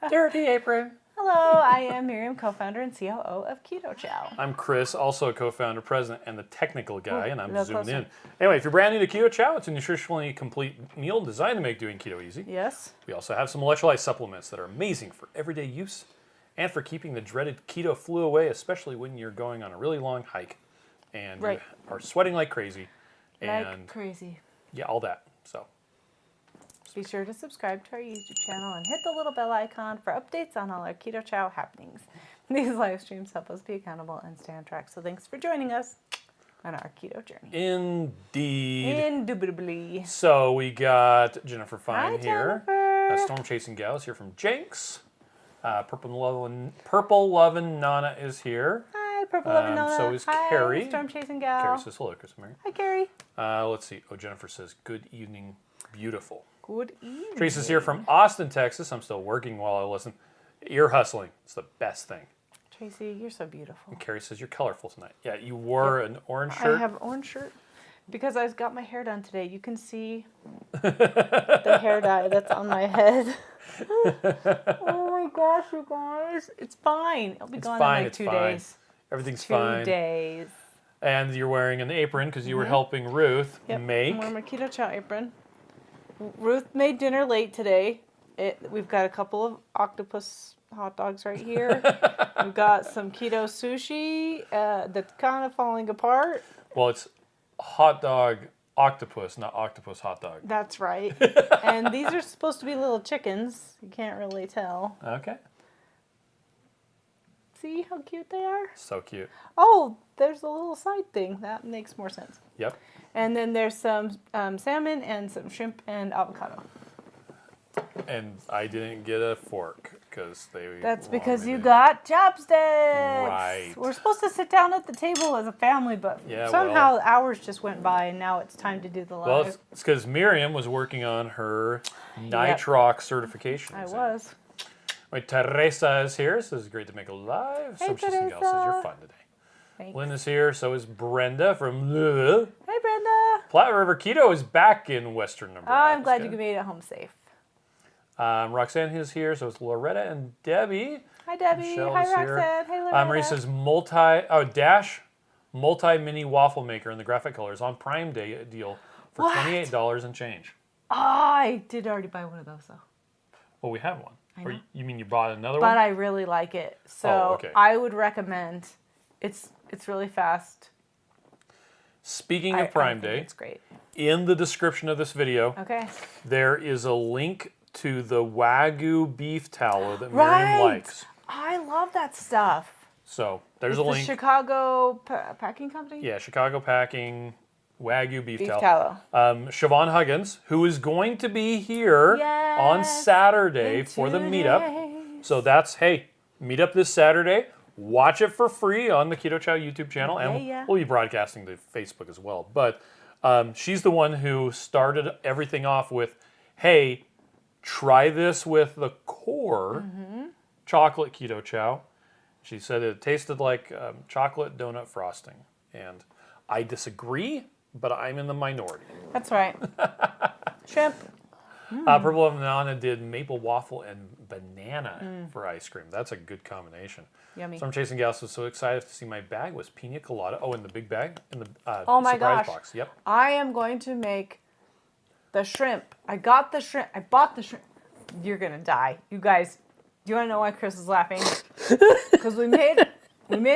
Dirty apron. Hello, I am Miriam, co-founder and COO of Keto Chow. I'm Chris, also a co-founder, president, and the technical guy, and I'm little zoomed closer. in. Anyway, if you're brand new to Keto Chow, it's a nutritionally complete meal designed to make doing keto easy. Yes. We also have some electrolyte supplements that are amazing for everyday use and for keeping the dreaded keto flu away, especially when you're going on a really long hike and Right. you are sweating like crazy. And Like crazy. yeah, all that. So Be sure to subscribe to our YouTube channel and hit the little bell icon for updates on all our Keto Chow happenings. These live streams help us be accountable and stay on track. So thanks for joining us on our keto journey. indeed. Indubitably. So we got Jennifer Hi, Fine here. Jennifer. Storm Chasing Gal is here from Jenks. Purple Lovin' Nana is here. Hi, Purple Loving Nona. So is Hi, Carrie. Storm Chasing Gal. Carrie says hello, Chris Miriam. Hi, Carrie. Let's see. Oh, Jennifer says, good evening, beautiful. Good evening. Teresa's here from Austin, Texas. I'm still working while I listen. Ear hustling. It's the best thing. Tracy, you're so beautiful. And Carrie says, you're colorful tonight. Yeah, you wore an orange shirt. I have an orange shirt because I got my hair done today. You can see the hair dye that's on my head. Oh my gosh, you guys. It's fine. It'll be gone fine, in like it's 2 fine. days. Everything's 2 fine. days. And you're wearing an apron because you were helping Ruth Yep. make. I'm wearing my Keto Chow apron. Ruth made dinner late today. We've got a couple of octopus hot dogs right here. We've got some keto sushi that's kind of falling apart. Well, it's hot dog octopus, not octopus hot dog. That's right. And these are supposed to be little chickens. You can't really tell. Okay. See how cute they are? So cute. Oh, there's a little side thing. That makes more sense. Yep. And then there's some salmon and some shrimp and avocado. And I didn't get a fork because they. That's wanted because me you to- got chopsticks. Right. We're supposed to sit down at the table as a family, but Yeah, somehow hours just went by and now it's time to do the live. Well, it's because Miriam was working on her nitrox certification. I exam. was. Wait, Teresa is here. So it's great to make a live. Hey, So she's in Gal says you're fun today. Thanks. Lynn is here. So is Brenda from Louisville. Hey, Brenda. Platte River Keto is back in Western Nebraska. I'm glad you made it home safe. Roxanne is here. So is Loretta and Debbie. Hi, Debbie. Michelle Hi, is here. Roxanne. Hey, Loretta. Marie says Dash multi-mini waffle maker in the graphic colors on Prime Day deal for What? $28 and change. I did already buy one of those, though. Well, we have one. I Or know. you mean you bought another But one? I really like it. So Oh, okay. I would recommend. It's really fast. Speaking I of Prime think Day, it's great. in the description of this video, Okay. there is a link to the Waygu beef tallow that Miriam Right. likes. I love that stuff. So there's It's a link. The Chicago packing company? Yeah, Chicago Packing Wagyu beef Beef tallow. tallow. Siobhan Huggins, who is going to be here on Yes, Saturday in for the 2 meetup. days. So that's, hey, meet up this Saturday. Watch it for free on the Keto Chow YouTube channel. And Yeah. we'll be broadcasting to Facebook as well. But she's the one who started everything off with, hey, try this with the core chocolate Keto Chow. She said it tasted like chocolate donut frosting. And I disagree, but I'm in the minority. That's right. Shrimp. Purple of Nana did maple waffle and banana for ice cream. That's a good combination. Yummy. So I'm chasing gas. Was so excited to see my bag was pina colada. Oh, in the big bag in the Oh my surprise gosh. box. Yep. I am going to make the shrimp. I got the shrimp. I bought the shrimp. You're going to die. You guys, do you want to know why Chris is laughing? Because we made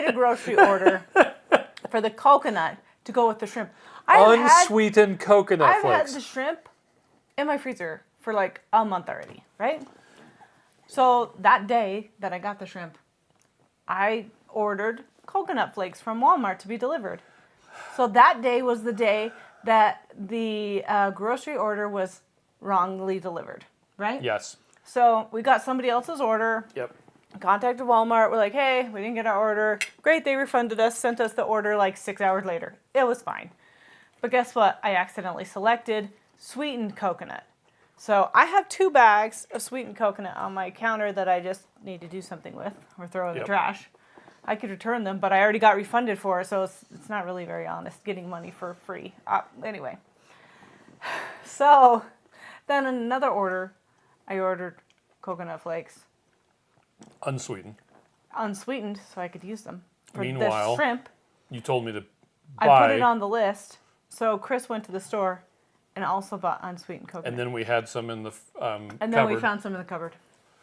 a grocery order for the coconut to go with the shrimp. Unsweetened coconut I've flakes. had the shrimp in my freezer for like a month already, right? So that day that I got the shrimp, I ordered coconut flakes from Walmart to be delivered. So that day was the day that the grocery order was wrongly delivered, right? Yes. So we got somebody else's order, Yep. contacted Walmart. We're like, hey, we didn't get our order. Great, they refunded us, sent us the order like 6 hours later. It was fine. But guess what? I accidentally selected sweetened coconut. So I have 2 bags of sweetened coconut on my counter that I just need to do something with or throw in the Yep. trash. I could return them, but I already got refunded for it, so it's not really very honest getting money for free. Anyway. So then in another order, I ordered coconut flakes. Unsweetened. unsweetened, so I could use them. For Meanwhile, the shrimp, you told me to I buy. put it on the list. So Chris went to the store and also bought unsweetened coconut. And then we had some in the And then we found some in the cupboard.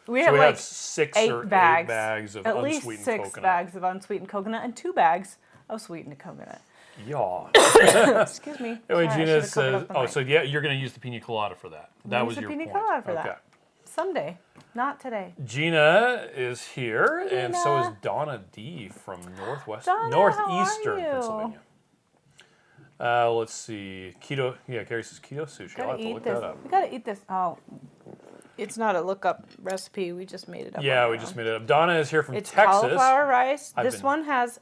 We so had we like have 6 8 or 8 bags, bags of at unsweetened least 6 coconut. bags of unsweetened coconut and 2 bags of sweetened coconut. Yeah. Excuse me. Anyway, Sorry, I Gina should've covered says, up the oh, mic. so yeah, you're going to use the pina colada for that. That was Use your the pina point. colada for Okay. that. Someday, not today. Gina is here, and so is Gina. Donna D from Donna, northeastern how are you? Pennsylvania. Let's see. Keto. Yeah, Carrie says keto sushi. I'll have to look that up. We gotta eat this. Oh, it's not a look-up recipe. We just made it up. Yeah, on we our just own. made it up. Donna is here from It's Texas. cauliflower rice. I've This been- one has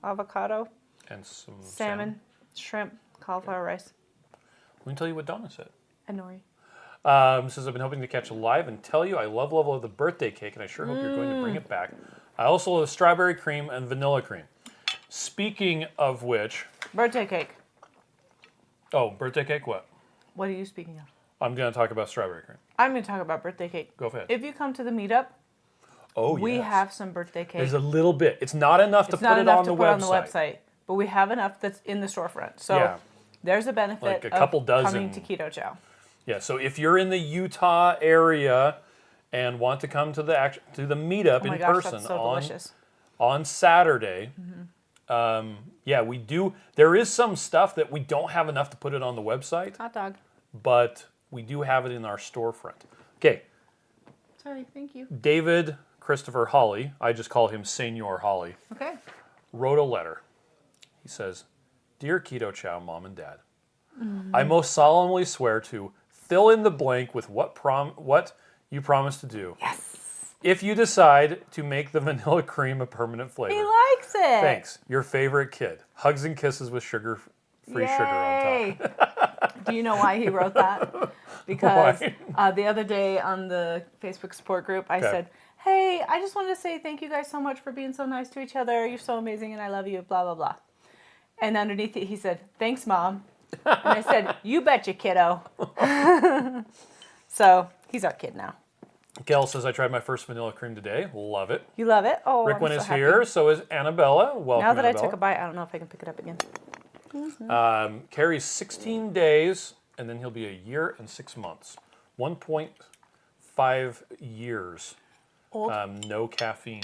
avocado, And some salmon, shrimp, cauliflower rice, Let me tell you what Donna said. and nori. Says, I've been hoping to catch a live and tell you I love the birthday cake, and I sure hope you're going to bring it back. I also love strawberry cream and vanilla cream. Speaking of which, Birthday cake. oh, birthday cake, what? What are you speaking of? I'm going to talk about strawberry cream. I'm going to talk about birthday cake. Go ahead. If you come to the meetup, Oh, we yes. have some birthday cake. There's a little bit. It's not enough to It's put not it enough on to the put website. on the website, but we have enough that's in the storefront. So Yeah. there's a benefit Like a couple of dozen. coming to Keto Chow. Yeah, so if you're in the Utah area and want to come to the meetup Oh my in gosh, person that's so on delicious. on Saturday, yeah, we do. There is some stuff that we don't have enough to put it on the website, Hot dog. but we do have it in our storefront. Okay, Sorry, thank you. David Christopher Holley, I just call him Señor Holley, Okay. wrote a letter. He says, Dear Keto Chow Mom and Dad, I most solemnly swear to fill in the blank with what you promised to do. Yes. If you decide to make the vanilla cream a permanent flavor. He likes it. Thanks. Your favorite kid. Hugs and kisses with free sugar on top. Do you know why he wrote that? Because the other day on the Facebook support group, I Okay. said, hey, I just wanted to say thank you guys so much for being so nice to each other. You're so amazing and I love you, blah, blah, blah. And underneath it, he said, thanks, Mom. And I said, you betcha, kiddo. So he's our kid now. Gail says, I tried my first vanilla cream today. Love it. You love it? Oh, Rickwin I'm so is happy. here. So is Annabella. Welcome, Now that I Annabella. took a bite, I don't know if I can pick it up again. Carrie's 16 days, and then he'll be a year and 6 months. 1.5 years. Old. No caffeine.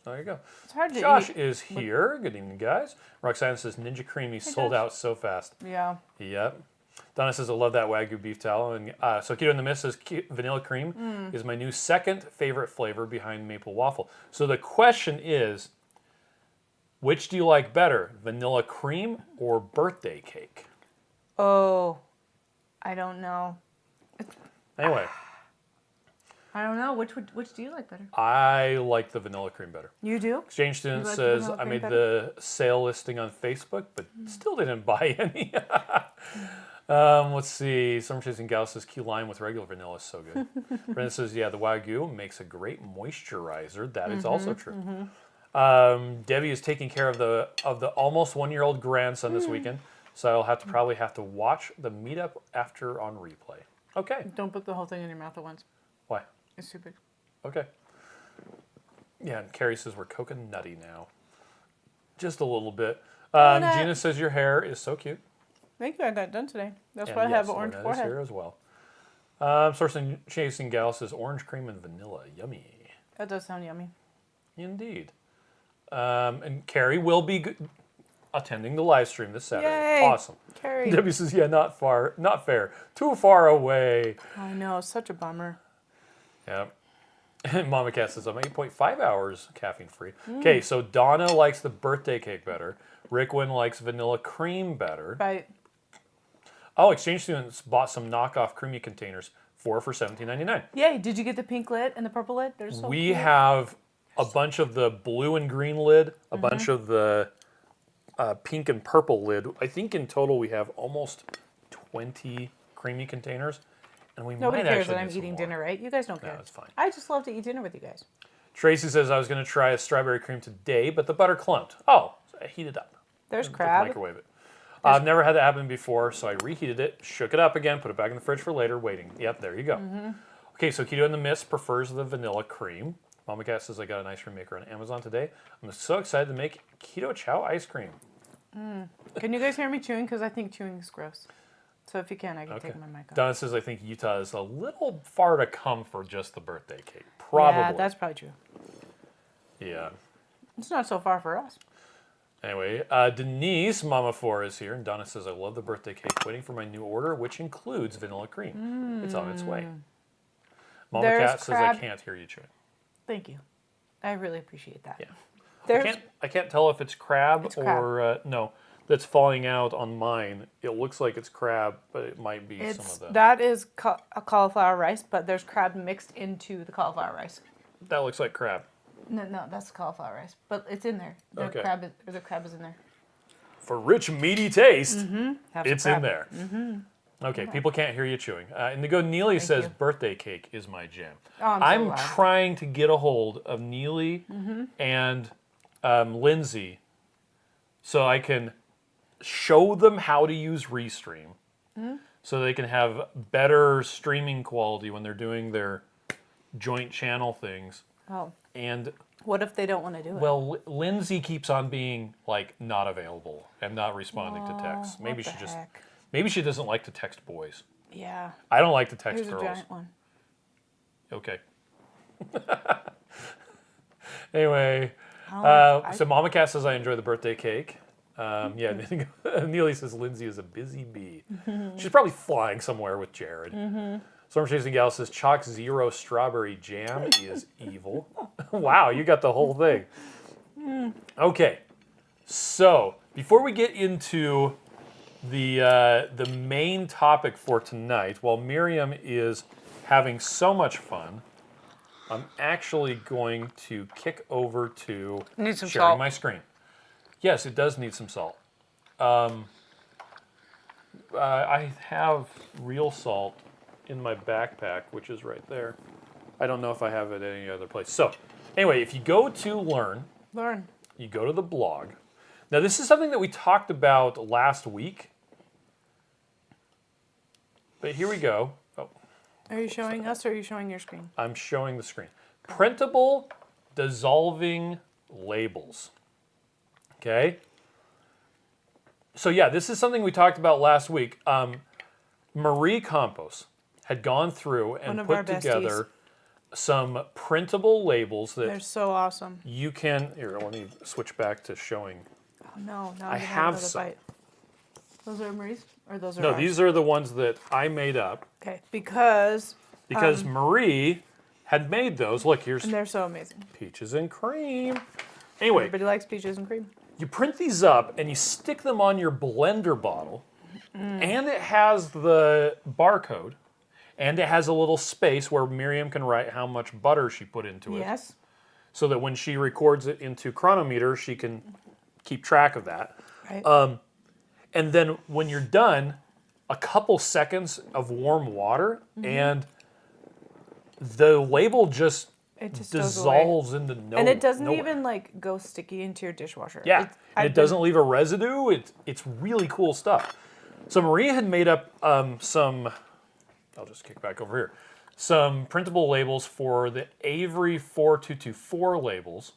There you go. It's hard to Josh eat. is here. Good evening, guys. Roxanne says Ninja Creamy sold Josh. out so fast. Yeah. Yep. Donna says I love that Wagyu beef tallow. And so Keto in the Mist says vanilla cream is my new second favorite flavor behind maple waffle. So the question is, which do you like better, vanilla cream or birthday cake? Oh, I don't know. Anyway, I don't know. Which do you like better? I like the vanilla cream better. You do? Exchange Student You like the says vanilla I cream made better? the sale listing on Facebook, but still didn't buy any. Let's see. Summer Chasing Gal says key lime with regular vanilla is so good. Brenda says, yeah, the Wagyu makes a great moisturizer. That is also true. Debbie is taking care of the almost 1-year-old grandson this weekend, so I'll probably have to watch the meetup after on replay. Okay. Don't put the whole thing in your mouth at once. Why? It's too big. Okay. Yeah, and Carrie says we're coconutty now. Just a little bit. Coconut. Gina says your hair is so cute. Thank you. I got it done today. That's And why I have yes, an orange Loretta is forehead. here as well. Sourcing Chasing Gal says orange cream and vanilla. Yummy. That does sound yummy. Indeed. And Carrie will be attending the live stream this Saturday. Yay. Awesome. Carrie. Debbie says, yeah, not fair. Too far away. I know. Such a bummer. Yeah. And Mama Cat says, I'm 8.5 hours caffeine free. Okay, so Donna likes the birthday cake better. Rickwin likes vanilla cream better. Right. Oh, exchange students bought some knockoff creamy containers, 4 for $17.99. Yay. Did you get the pink lid and the purple lid? They're so We cute. have a bunch of the blue and green lid, a bunch of the pink and purple lid. I think in total we have almost 20 creamy containers. And we Nobody might cares actually that I'm get some eating more. dinner, right? You guys don't care. it's fine. I just love to eat dinner with you guys. Tracy says I was going to try a strawberry cream today, but the butter clumped. Oh, so I heated up. There's Just crab. Microwave it. I've never had that happen before, so I reheated it, shook it up again, put it back in the fridge for later, waiting. Yep, there you go. Okay, so Keto in the Mist prefers the vanilla cream. Mama Cat says I got an ice cream maker on Amazon today. I'm so excited to make Keto Chow ice cream. Can you guys hear me chewing? Because I think chewing is gross. So if you can, I can take my mic off. Donna says I think Utah is a little far to come for just the birthday cake. Probably. Yeah, that's probably true. Yeah. It's not so far for us. Anyway, Denise, Mama 4, is here, and Donna says, I love the birthday cake. Waiting for my new order, which includes vanilla cream. It's on its way. Mama Cat says, I can't hear you chewing. Thank you. I really appreciate that. Yeah. I can't tell if it's crab or, crab. no, that's falling out on mine. It looks like it's crab, but it might be some of the... That is a cauliflower rice, but there's crab mixed into the cauliflower rice. That looks like crab. No, that's cauliflower rice, but it's in there. The crab is in there. For rich, meaty taste, it's in crab. there. Okay, people can't hear you chewing. Indigo Neely says, birthday cake is my jam. Oh, I'm trying to get a hold of Neely and Lindsay so I can show them how to use Restream so they can have better streaming quality when they're doing their joint channel things. Oh. And what if they don't want to do it? well, Lindsay keeps on being like not available and not responding to texts. Maybe maybe she doesn't like to text boys. Yeah. I don't like to text Here's girls. a giant one. Okay. Anyway, so Mama Cat says I enjoy the birthday cake. Yeah, Neely says Lindsay is a busy bee. She's probably flying somewhere with Jared. Storm Chasing Gal says Chalk Zero strawberry jam is evil. Wow, you got the whole thing. Okay, so before we get into the main topic for tonight, while Miriam is having so much fun, I'm actually going to kick over to Need some sharing salt. my screen. Yes, it does need some salt. I have real salt in my backpack, which is right there. I don't know if I have it any other place. So, anyway, if you go to Learn, you go to the blog. Now, this is something that we talked about last week. But here we go. Oh, Are you showing us or are you showing your screen? I'm showing the screen. Printable dissolving labels. Okay? So yeah, this is something we talked about last week. Marie Campos had gone through and put together some printable labels that they're so awesome. you can... Here, let me switch back to showing. Oh no, now I have some. bite. Those are Marie's? Or those are No, ours? these are the ones that I made up. Okay, because Marie had made those. Look, here's and they're so amazing. peaches and cream. Anyway, Everybody likes peaches and cream. you print these up and you stick them on your blender bottle, and it has the barcode, and it has a little space where Miriam can write how much butter she put into it. Yes. So that when she records it into Chronometer, she can keep track of that. Right. And then when you're done, a couple seconds of warm water, and the label just It just dissolves into no. And it doesn't nowhere. even like go sticky into your dishwasher. Yeah, and it doesn't leave a residue. It's really cool stuff. So Maria had made up some. I'll just kick back over here. Some printable labels for the Avery 4224 labels,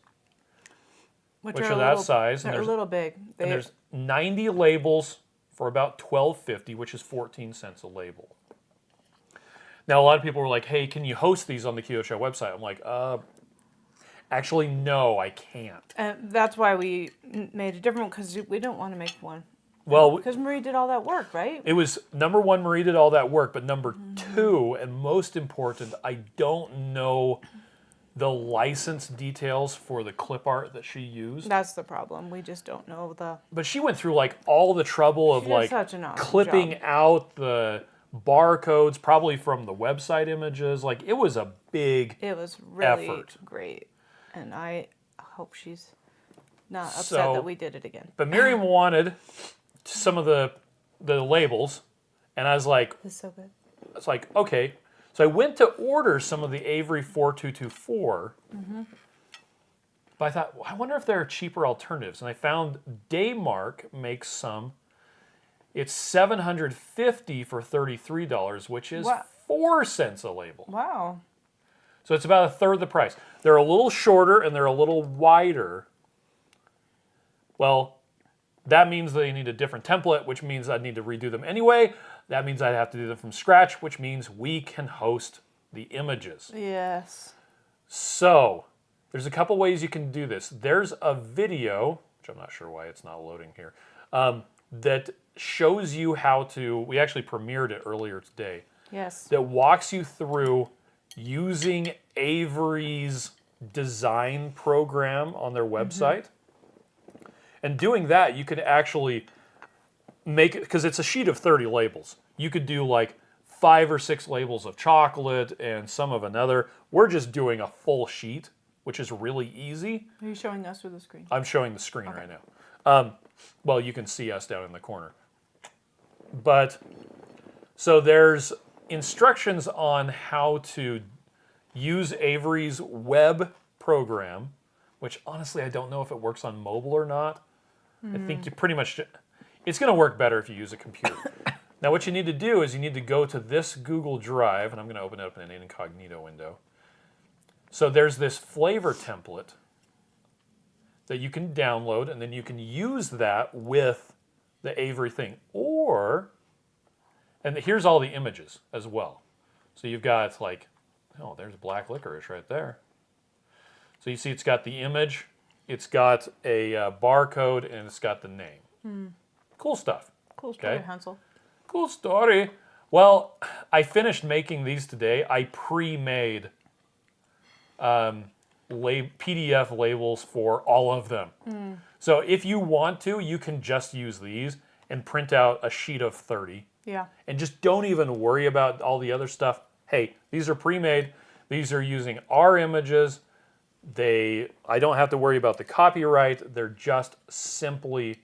which are that size. They're a little big. And there's 90 labels for about $12.50, which is 14 cents a label. Now, a lot of people were like, hey, can you host these on the Keto Chow website? I'm like, actually, no, I can't. And that's why we made a different one, because we don't want to make one. Well, because Marie did all that work, right? It was, number one, Marie did all that work, but number two, and most important, I don't know the license details for the clip art that she used. That's the problem. We just don't know the... But she went through like all the trouble of like such an awesome clipping job. out the barcodes, probably from the website images. Like it was a big It was really effort. great. And I hope she's not upset that we did it again. But Miriam wanted some of the labels, and I was like, It's so good. it's like, okay. So I went to order some of the Avery 4224, but I thought, well, I wonder if there are cheaper alternatives. And I found Daymark makes some. It's $750 for $33, which is 4 cents a label. Wow. So it's about a third the price. They're a little shorter and they're a little wider. Well, that means they need a different template, which means I'd need to redo them anyway. That means I'd have to do them from scratch, which means we can host the images. Yes. So there's a couple ways you can do this. There's a video, which I'm not sure why it's not loading here, that shows you how to, we actually premiered it earlier today, Yes. that walks you through using Avery's design program on their website. And doing that, you could actually make it, because it's a sheet of 30 labels. You could do like 5 or 6 labels of chocolate and some of another. We're just doing a full sheet, which is really easy. Are you showing us or the screen? I'm showing the screen right now. Well, you can see us down in the corner. But, so there's instructions on how to use Avery's web program, which honestly I don't know if it works on mobile or not. I think you pretty much, it's going to work better if you use a computer. Now what you need to do is you need to go to this Google Drive, and I'm going to open it up in an incognito window. So there's this flavor template that you can download, and then you can use that with the Avery thing. Or, and here's all the images as well. So you've got like, oh, there's black licorice right there. So you see it's got the image, it's got a barcode, and it's got the name. Cool stuff. Cool story, Okay. Hansel. Cool story. Well, I finished making these today. I pre-made PDF labels for all of them. So if you want to, you can just use these and print out a sheet of 30. Yeah. And just don't even worry about all the other stuff. Hey, these are pre-made. These are using our images. I don't have to worry about the copyright. They're just simply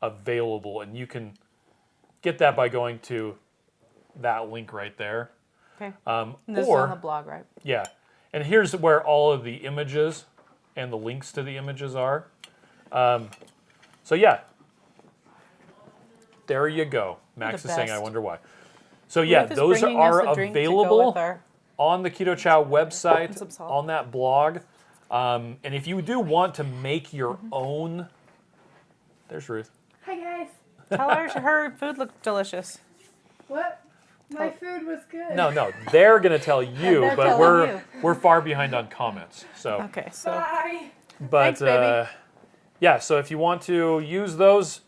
available, and you can get that by going to that link right there. Okay. And this is Or on the blog, right? yeah, and here's where all of the images and the links to the images are. So yeah, there you go. Max The is saying, "I best. wonder why." So yeah, Ruth is those bringing are us a drink to go available with our- on the Keto Chow website, some salt. on that blog. And if you do want to make your own, there's Ruth. Hi guys. Tell her food looked delicious. What? My food was good. No, they're gonna tell you, They're but telling we're far behind on comments. So, Okay, so Bye. but Thanks, baby. yeah, so if you want to use those,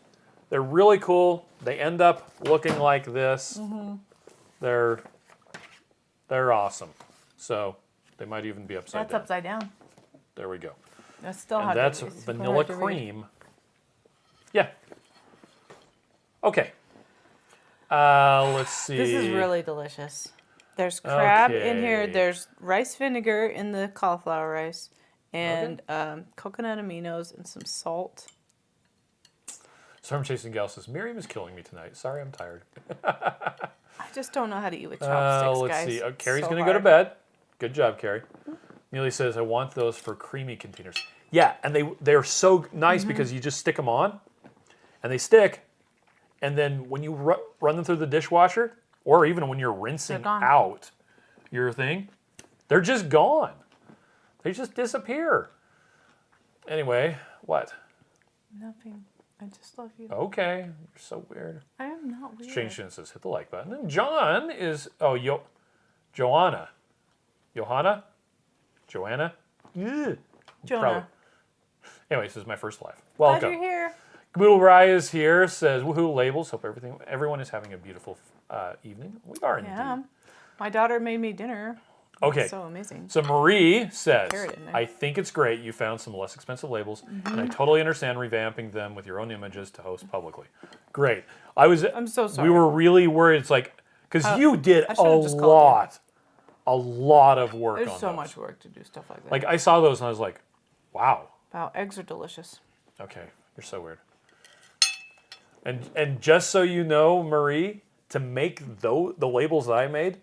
they're really cool. They end up looking like this. They're awesome. So they might even be upside that's down. upside down. There we go. That's still And hot. that's cookies. vanilla We'll have to read. cream. Yeah. Okay. Let's see. This is really delicious. There's crab in here. Okay. There's rice vinegar in the cauliflower rice, and coconut aminos and some salt. Storm Chasing Gal says, Miriam is killing me tonight. Sorry, I'm tired. I just don't know how to eat with chopsticks, Let's guys. see. Carrie's So going to go to hard. bed. Good job, Carrie. Neely says, I want those for creamy containers. Yeah, and they're so nice because you just stick them on, and they stick, and then when you run them through the dishwasher, or even when you're rinsing gone. out your thing, they're just gone. They just disappear. Anyway, what? Nothing. I just love you. Okay, you're so weird. I am not weird. Strange Student says, hit the like button. And John is, Joanna. Johanna? Joanna? Ugh. Jonah. Probably. Anyway, this is my first live. Glad Welcome. you're here. Caboodle Rye is here, says, woohoo, labels. Hope everyone is having a beautiful evening. We are indeed. Yeah. My daughter made me dinner. Okay. So amazing. So Marie says, Carrot in there. I think it's great you found some less expensive labels, and I totally understand revamping them with your own images to host publicly. Great. I'm so sorry. We were really worried. It's like, because you did I a should've just called lot of work There's on so those. much work to do stuff like that. Like, I saw those and I was like, wow. Wow, eggs are delicious. Okay, you're so weird. And just so you know, Marie, to make the labels that I made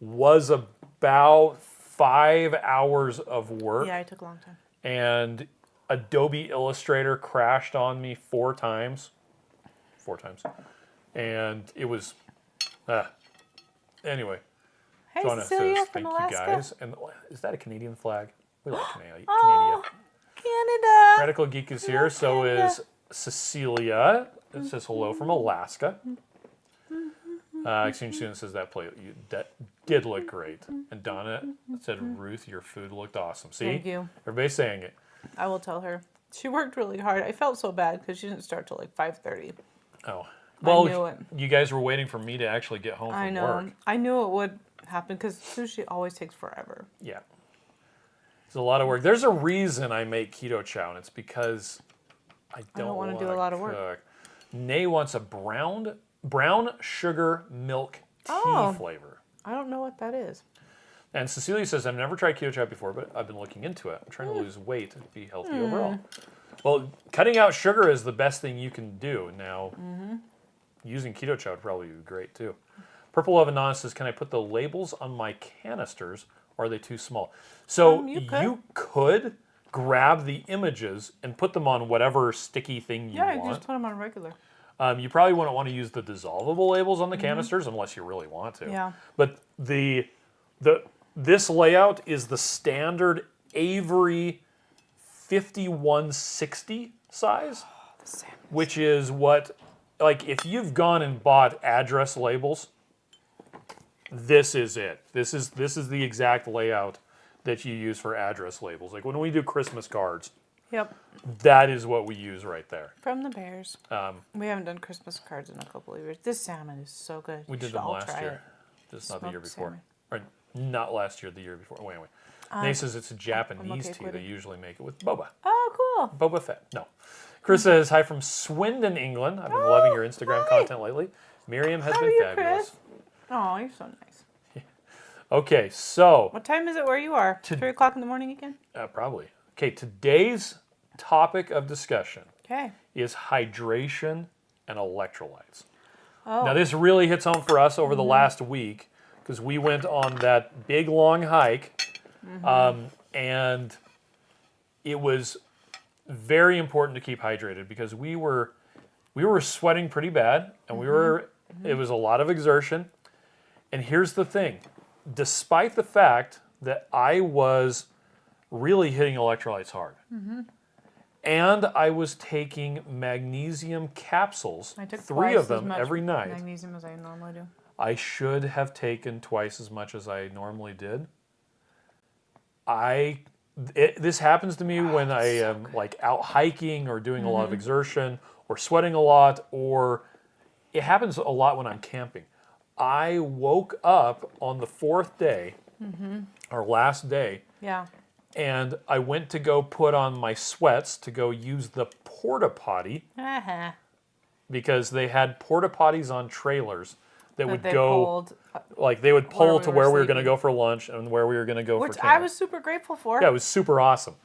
was about 5 hours of work. Yeah, it took a long time. And Adobe Illustrator crashed on me 4 times. 4 times. And it was, anyway. Hey, Joanna Cecilia says, from thank Alaska. you guys. And is that a Canadian flag? We like Canada. Oh, Canada. Radical Geek is here. So Canada. is Cecilia. It says hello from Alaska. Exchange student says that did look great. And Donna said, Ruth, your food looked awesome. See? Thank you. Everybody's saying it. I will tell her. She worked really hard. I felt so bad because she didn't start till like 5:30. Oh. I Well, knew it. you guys were waiting for me to actually get home I from know. work. I knew it would happen because sushi always takes forever. Yeah. It's a lot of work. There's a reason I make keto chow, and it's because I don't wanna want do a lot of work. Cook. Nay wants a brown sugar milk tea Oh. flavor. I don't know what that is. And Cecilia says, I've never tried keto chow before, but I've been looking into it. I'm trying to lose weight and be healthy overall. Well, cutting out sugar is the best thing you can do. Now, using keto chow would probably be great too. Purple Love Anon says, can I put the labels on my canisters, or are they too small? So you could grab the images and put them on whatever sticky thing you Yeah, you want. just put them on regular. You probably wouldn't want to use the dissolvable labels on the canisters unless you really want to. Yeah. But this layout is the standard Avery 5160 size, which is what, like, if you've gone and bought address labels, this is it. This is the exact layout that you use for address labels. Like when we do Christmas cards, Yep. that is what we use right there. From the Bears. We haven't done Christmas cards in a couple of years. This salmon is so good. We You did should them all last try year. it. Just not the year Smoked before. salmon. Or not last year, the year before. Wait. Nay says it's a Japanese okay tea. with They it. usually make it with boba. Oh, cool. Boba Fett. No. Chris says, hi from Swindon, England. I've been loving your Instagram content lately. Miriam has How been are you, fabulous. Chris? Oh, you're so nice. Okay, so What time is it where you are? 3 o'clock in the morning again? probably. Okay, today's topic of discussion Okay. is hydration and electrolytes. Oh. Now, this really hits home for us over the last week because we went on that big, long hike, and it was very important to keep hydrated because we were sweating pretty bad, and it was a lot of exertion. And here's the thing. Despite the fact that I was really hitting electrolytes hard, and I was taking magnesium capsules, I took 3 twice of as them much every night, magnesium as I normally do. I should have taken twice as much as I normally did. This happens to me when I am like out hiking or doing a lot of exertion or sweating a lot, or it happens a lot when I'm camping. I woke up on the 4th day, our last day, Yeah. and I went to go put on my sweats to go use the porta potty Uh-huh. because they had porta potties on trailers that would They go, pulled, like they would pull we to were where we were going to sleeping. go for lunch and where we were going to go which for camp. I was super grateful for. Yeah, it was super awesome.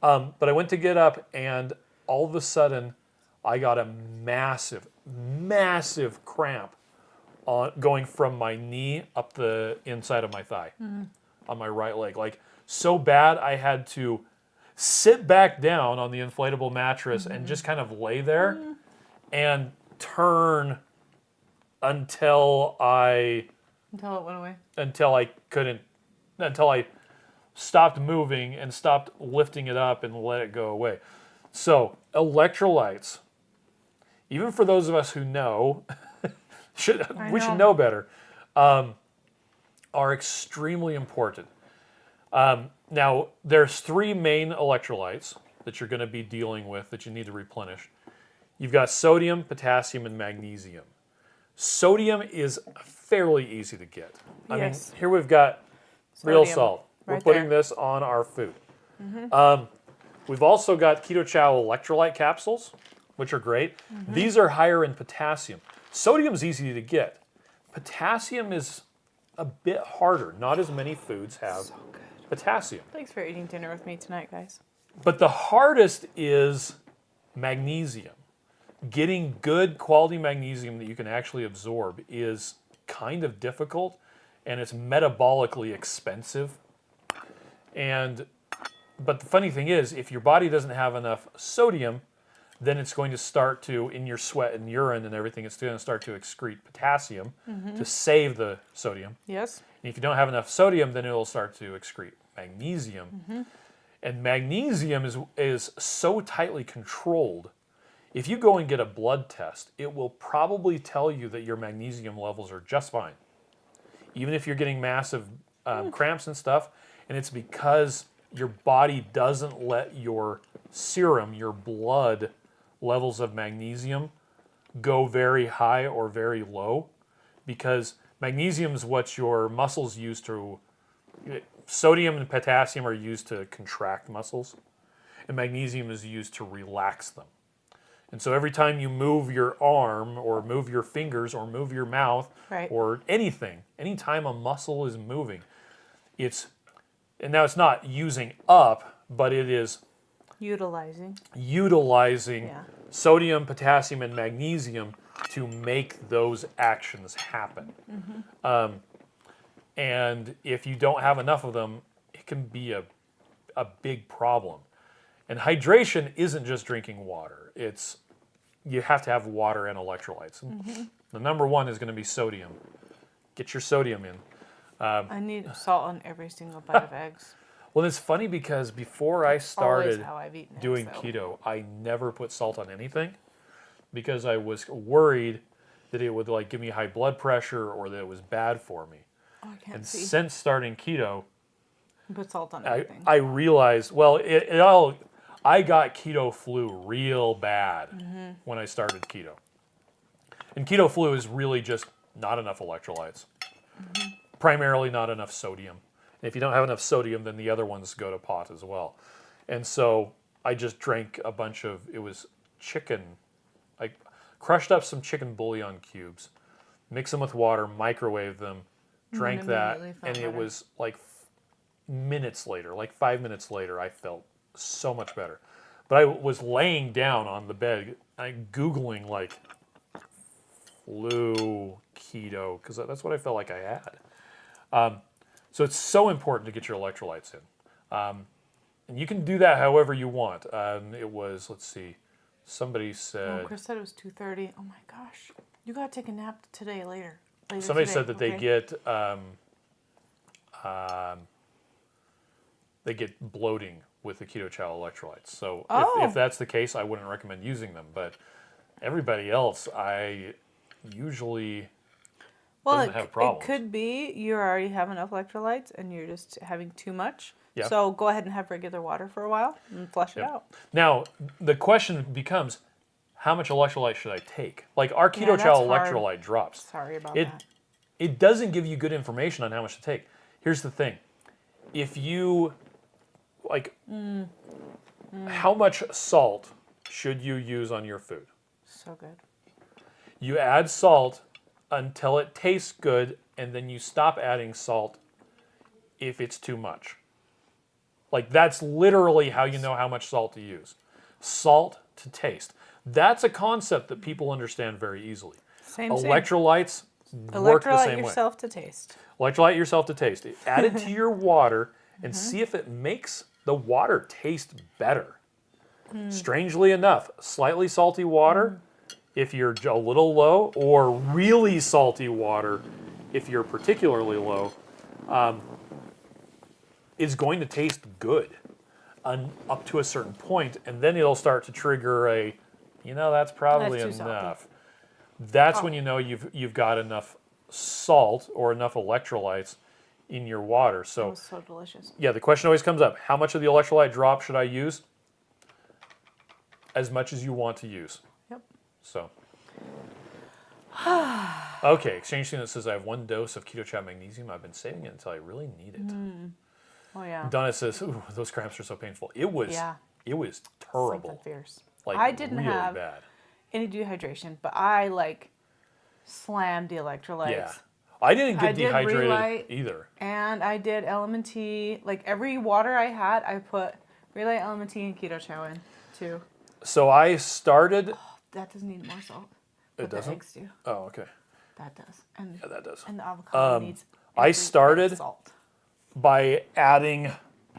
But I went to get up, and all of a sudden, I got a massive, massive cramp going from my knee up the inside of my thigh on my right leg. Like, so bad I had to sit back down on the inflatable mattress and just kind of lay there and turn until I Until it went away. until I stopped moving and stopped lifting it up and let it go away. So electrolytes, even for those of us who know, we should know better, are extremely important. Now, there's 3 main electrolytes that you're going to be dealing with that you need to replenish. You've got sodium, potassium, and magnesium. Sodium is fairly easy to get. I mean, Yes. here we've got real Sodium, salt. We're right putting there. this on our food. We've also got Keto Chow electrolyte capsules, which are great. These are higher in potassium. Sodium's easy to get. Potassium is a bit harder. Not as many foods have potassium. Thanks for eating dinner with me tonight, guys. But the hardest is magnesium. Getting good quality magnesium that you can actually absorb is kind of difficult, and it's metabolically expensive. But the funny thing is, if your body doesn't have enough sodium, then it's going to start to, in your sweat and urine and everything, it's going to start to excrete potassium to save the sodium. Yes. And if you don't have enough sodium, then it'll start to excrete magnesium. And magnesium is so tightly controlled. If you go and get a blood test, it will probably tell you that your magnesium levels are just fine. Even if you're getting massive cramps and stuff, and it's because your body doesn't let your serum, your blood levels of magnesium go very high or very low, because magnesium is what your muscles use to, sodium and potassium are used to contract muscles, and magnesium is used to relax them. And so every time you move your arm or move your fingers or move your mouth or anything, anytime a muscle is moving, and now it's not using up, but it is utilizing sodium, potassium, and magnesium to make those actions happen. And if you don't have enough of them, it can be a big problem. And hydration isn't just drinking water. You have to have water and electrolytes. And the number one is going to be sodium. Get your sodium in. I need salt on every single bite of eggs. Well, it's funny because before I started how I've eaten doing eggs, keto, I never put salt on anything because I was worried that it would like give me high blood pressure or that it was bad for me. Oh, I can't And see. since starting keto, Put salt on everything. I realized, well, I got keto flu real bad when I started keto. And keto flu is really just not enough electrolytes. Primarily not enough sodium. And if you don't have enough sodium, then the other ones go to pot as well. And so I just drank a bunch of, it was chicken. I crushed up some chicken bouillon cubes, mixed them with water, microwaved them, drank that, and it was like minutes later, like 5 minutes later, I felt so much better. But I was laying down on the bed, Googling like flu keto, because that's what I felt like I had. So it's so important to get your electrolytes in. And you can do that however you want. It was, let's see, somebody said... Chris said it was 2:30. Oh my gosh. You got to take a nap later. Somebody said that they get bloating with the Keto Chow electrolytes. So if that's the case, I wouldn't recommend using them. But everybody else, I usually doesn't have problems. It could be you already have enough electrolytes and you're just having too much. Yeah. So go ahead and have regular water for a while and flush it out. Now, the question becomes, how much electrolyte should I take? Like our Keto Chow electrolyte drops. Sorry about that. It doesn't give you good information on how much to take. Here's the thing. If you, how much salt should you use on your food? So good. You add salt until it tastes good, and then you stop adding salt if it's too much. Like, that's literally how you know how much salt to use. Salt to taste. That's a concept that people understand very easily. Same. Electrolytes work the same way. Electrolyte yourself to taste. Electrolyte yourself to taste. Add it to your water and see if it makes the water taste better. Strangely enough, slightly salty water if you're a little low, or really salty water if you're particularly low, is going to taste good up to a certain point, and then it'll start to trigger that's probably That's too enough. That's when you know you've got enough salt or enough electrolytes in your water. That So was so delicious. yeah, the question always comes up: how much of the electrolyte drop should I use? As much as you want to use. Yep. So. Okay, Exchange Student says I have 1 dose of Keto Chow magnesium. I've been saving it until I really need it. Oh yeah. Donna says, "Ooh, those cramps are so painful." It was terrible. Something fierce. Like I didn't really have bad. any dehydration, but I slammed the electrolytes. Yeah. I didn't get I did dehydrated Relight. either. And I did element tea. Like every water I had, I put Relight, element tea, and Keto Chow in too. So I started. That doesn't need more salt. It But the doesn't? eggs do. Oh, okay. That does. And Yeah, that does. And the avocado needs. I every bit of started- salt. By adding,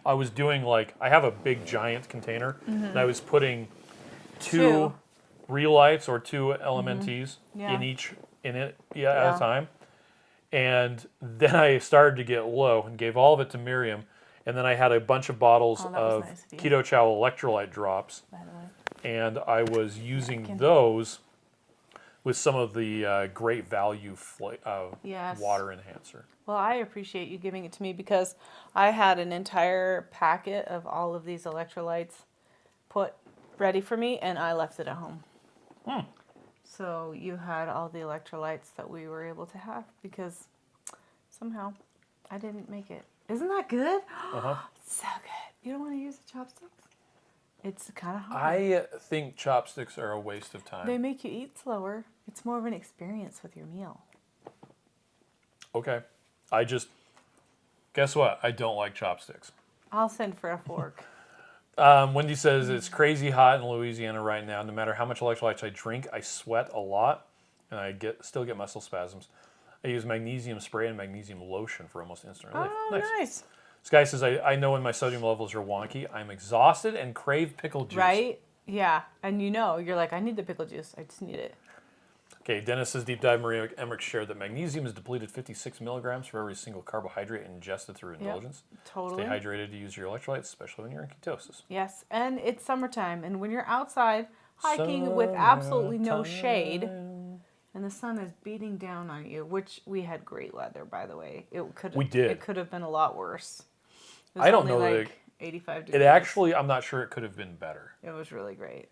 I was doing I have a big giant container, and I was putting two Relights or 2 element teas Yeah. in it at a time. And then I started to get low and gave all of it to Miriam. And then I had a bunch of bottles Oh, that was of nice of you. Keto Chow electrolyte drops. By the way. And I was using those with some of the great value Yes. water enhancer. Well, I appreciate you giving it to me because I had an entire packet of all of these electrolytes put ready for me, and I left it at home. So you had all the electrolytes that we were able to have because somehow I didn't make it. Isn't that good? Uh-huh. So good. You don't want to use the chopsticks? It's kind of hard. I think chopsticks are a waste of time. They make you eat slower. It's more of an experience with your meal. Okay. Guess what? I don't like chopsticks. I'll send for a fork. Wendy says it's crazy hot in Louisiana right now. No matter how much electrolytes I drink, I sweat a lot, and I still get muscle spasms. I use magnesium spray and magnesium lotion for almost instant relief. Oh, nice. Sky says, I know when my sodium levels are wonky, I'm exhausted and crave pickle juice. Right? Yeah. And you're like, I need the pickle juice. I just need it. Okay, Dennis says, Deep Dive Maria Emmerich shared that magnesium is depleted 56 milligrams for every single carbohydrate ingested through indulgence. Totally. Stay hydrated to use your electrolytes, especially when you're in ketosis. Yes. And it's summertime. And when you're outside hiking with absolutely no shade and the sun is beating down on you, which we had great weather, by the way. We did. It could have been a lot worse. It was I don't only know like that 85 degrees. It actually, I'm not sure it could have been better. It was really great.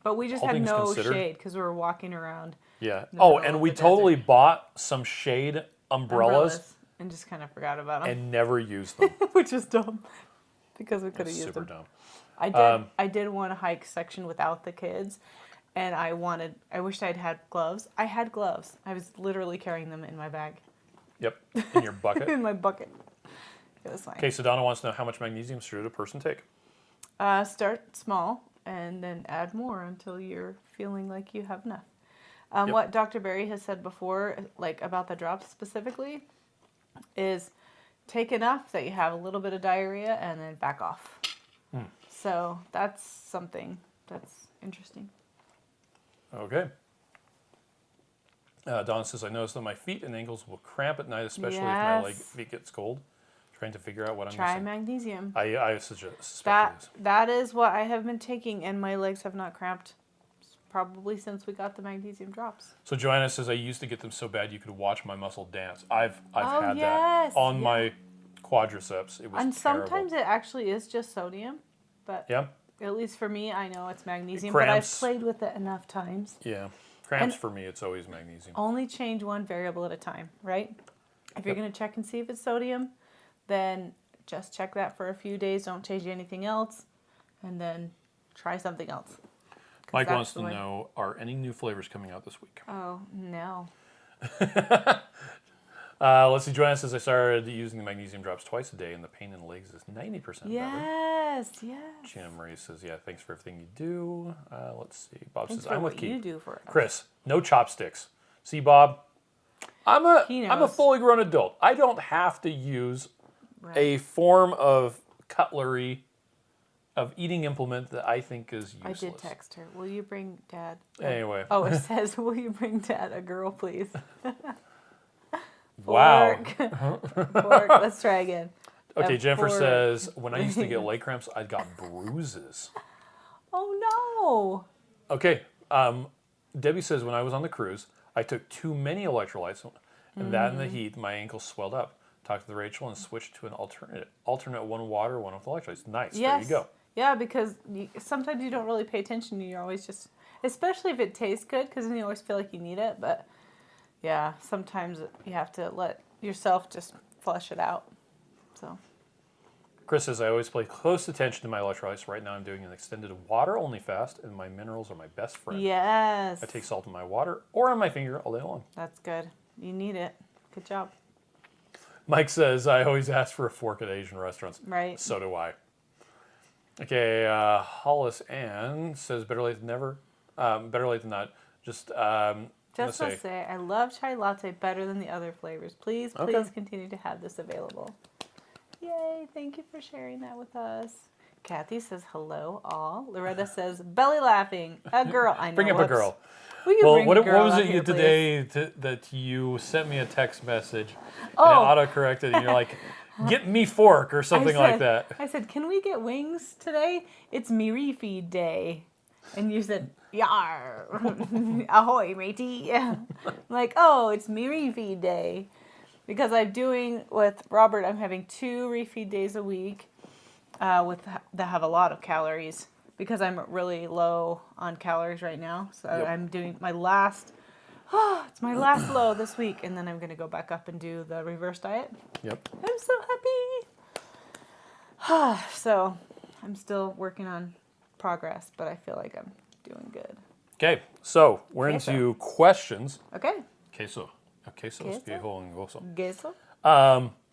But we just All had things no considered. shade because we were walking around. Yeah. In the Oh, middle and of we the totally desert. bought some shade umbrellas And just kind of forgot about them. and never used them. Which is dumb. Because we could have used Super them. dumb. I did want a hike section without the kids. And I wished I'd had gloves. I had gloves. I was literally carrying them in my bag. Yep. In your bucket. In my bucket. It was fine. Okay, so Donna wants to know how much magnesium should a person take? Start small and then add more until you're feeling like you have enough. What Dr. Berry has said before, like about the drops specifically, is take enough that you have a little bit of diarrhea and then back off. So that's something that's interesting. Okay. Donna says, I notice that my feet and ankles will cramp at night, especially if my feet gets cold. Trying to figure out what I'm Try missing. magnesium. I suspect it is. That is what I have been taking, and my legs have not cramped probably since we got the magnesium drops. So Joanna says, I used to get them so bad you could watch my muscle dance. I've had yes, that on my quadriceps. It was And terrible. sometimes it actually is just sodium, but Yeah. at least for me, I know it's magnesium. Cramps. But I've played with it enough times. Yeah. Cramps And- for me, it's always magnesium. Only change one variable at a time, right? If you're going to check and see if it's sodium, then just check that for a few days. Don't change anything else, and then try something else. Mike that's wants the to way- know, are any new flavors coming out this week? Oh, no. Let's see. Joanna says, I started using the magnesium drops twice a day, and the pain in the legs is 90% better. Yes. Gina Marie says, yeah, thanks for everything you do. Let's see. Bob Thanks says, for I'm with what you Keith. do for us. Chris, no chopsticks. See, Bob, I'm a knows. fully grown adult. I don't have to use Right. a form of cutlery, of eating implement that I think is I useless. did text her. Will you bring Dad? Anyway. Oh, it says, will you bring Dad a girl, please? Wow. Fork. Let's try again. Okay, A Jennifer fork. says, when I used to get leg cramps, I got bruises. Oh, no. Okay, Debbie says, when I was on the cruise, I took too many electrolytes, and that in the heat, my ankles swelled up. Talked to Rachel and switched to an alternate one water, one with electrolytes. Nice, Yes. there you go. Yeah, because sometimes you don't really pay attention. You're always just, especially if it tastes good, because then you always feel like you need it. But yeah, sometimes you have to let yourself just flush it out. So Chris says, I always pay close attention to my electrolytes. Right now I'm doing an extended water-only fast, and my minerals are my best friend. yes, I take salt in my water or on my finger all day long. that's good. You need it. Good job. Mike says, I always ask for a fork at Asian restaurants. Right. So do I. Okay, Hollis Ann says, better late than never. Better late than not. Just to say, I love chai latte better than the other flavors. Please Okay. continue to have this available. Yay, thank you for sharing that with us. Kathy says, hello, all. Loretta says, belly laughing. A girl. I know. Bring up a whoops. girl. We can Well, bring what a girl was up it here, please. today that you sent me a text message Oh. and it auto-corrected and you're like, get me fork or something like that. I said, can we get wings today? It's me refeed day. And you said, yar, ahoy, matey. I'm like, oh, it's me refeed day. Because I'm doing, with Robert, I'm having 2 refeed days a week that have a lot of calories. Because I'm really low on calories right now. So Yep. I'm doing my last, it's my last low this week. And then I'm going to go back up and do the reverse diet. Yep. I'm so happy. So I'm still working on progress, but I feel like I'm doing good. Okay, so we're Queso. into questions. Okay. Queso. Queso es Queso. viejo en gozo. Queso.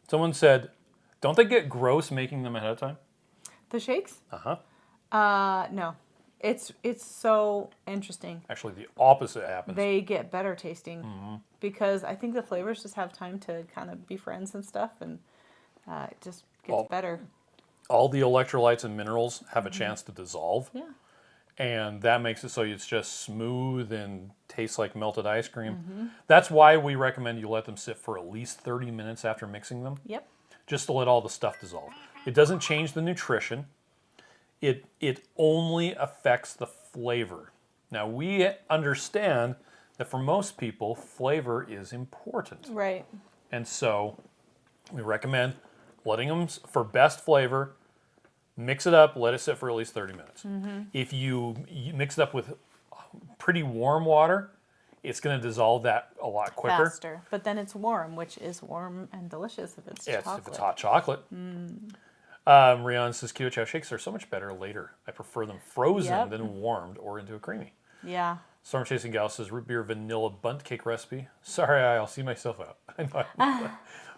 Someone said, don't they get gross making them ahead of time? The shakes? Uh-huh. No. It's so interesting. Actually, the opposite happens. They get better tasting because I think the flavors just have time to kind of be friends and stuff, and it just gets better. All the electrolytes and minerals have a chance to dissolve. Yeah. And that makes it so it's just smooth and tastes like melted ice cream. That's why we recommend you let them sit for at least 30 minutes after mixing them, Yep. just to let all the stuff dissolve. It doesn't change the nutrition. It only affects the flavor. Now, we understand that for most people, flavor is important. Right. And so we recommend letting them, for best flavor, mix it up, let it sit for at least 30 minutes. If you mix it up with pretty warm water, it's going to dissolve that a lot quicker. Faster. But then it's warm, which is warm and delicious if it's Yeah, chocolate. if it's hot chocolate. Rian says Keto Chow shakes are so much better later. I prefer them frozen Yep. than warmed or into a creamy. Yeah. Storm Chasing Gal says root beer vanilla bundt cake recipe. Sorry, I'll see myself out. I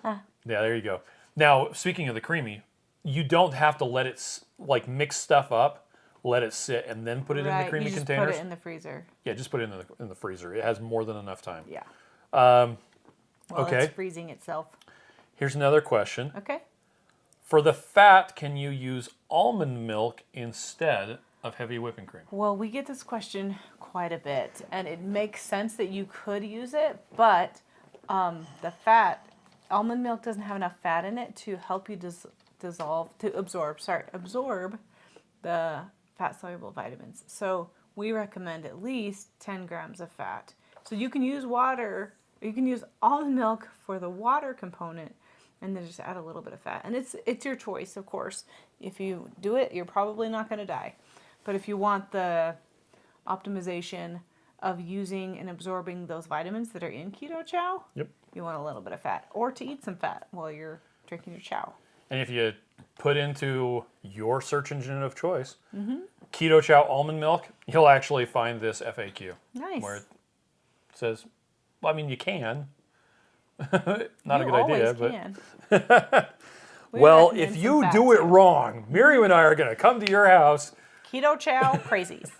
know. Yeah, there you go. Now, speaking of the creamy, you don't have to let it mix stuff up, let it sit, and then put it in the creamy you just containers. put it in the freezer. Yeah, just put it in the freezer. It has more than enough time. Yeah. Well, It's freezing itself. Here's another question. Okay. For the fat, can you use almond milk instead of heavy whipping cream? Well, we get this question quite a bit, and it makes sense that you could use it, but the fat, almond milk doesn't have enough fat in it to help you absorb the fat-soluble vitamins. So we recommend at least 10 grams of fat. So you can use water, or you can use almond milk for the water component, and then just add a little bit of fat. And it's your choice, of course. If you do it, you're probably not going to die. But if you want the optimization of using and absorbing those vitamins that are in Keto Chow, Yep. you want a little bit of fat, or to eat some fat while you're drinking your chow. And if you put into your search engine of choice, Keto Chow almond milk, you'll actually find this FAQ. Nice. Where it says, well, I mean, you can. Not a You good idea, always but... can. We Well, recommend if some you fat, do it too. wrong, Miriam and I are going to come to your house. Keto Chow crazies.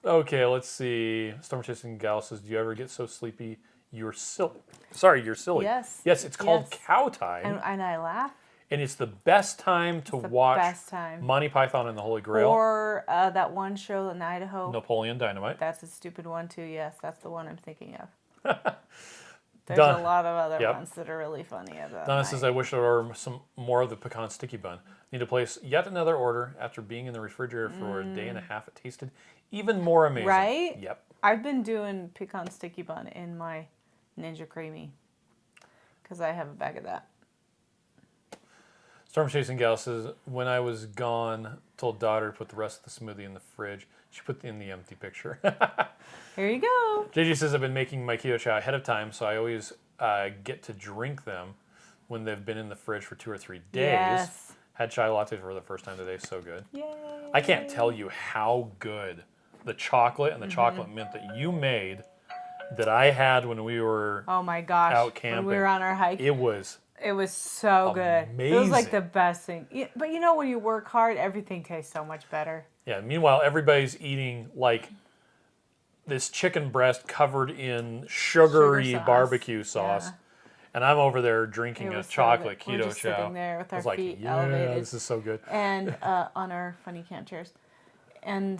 Okay, let's see. Storm Chasing Gal says, do you ever get so sleepy you're silly? Sorry, you're silly. Yes. Yes, it's called Yes. cow time. And I laugh. And it's the best time to the watch best time. Monty Python and the Holy Grail. Or that one show in Idaho. Napoleon Dynamite. That's a stupid one too. Yes, that's the one I'm thinking of. There's Done. a lot of other Yep. ones that are really funny. At that Donna says, night. I wish there were some more of the pecan sticky bun. Need to place yet another order after being in the refrigerator for a day and a half. It tasted even more amazing. Right? Yep. I've been doing pecan sticky bun in my Ninja Creamy because I have a bag of that. Storm Chasing Gal says, when I was gone, told daughter to put the rest of the smoothie in the fridge. She put in the empty picture. Here you go. JJ says, I've been making my keto chow ahead of time, so I always get to drink them when they've been in the fridge for 2 or 3 days. Yes. Had chai latte for the first time today. So good. Yay. I can't tell you how good the chocolate and the chocolate mint that you made that I had when we were Oh my gosh. out When camping. we were on our hike. It was It was so good. It was like Amazing. the best thing. But you know, when you work hard, everything tastes so much better. Yeah, meanwhile, everybody's eating like this chicken breast covered in sugary Sugar sauce. barbecue sauce. Yeah. And I'm over there drinking It a was so chocolate good. We're keto just chow. sitting there with I our was like, feet yeah, elevated. this is so good. And on our funny camp chairs. And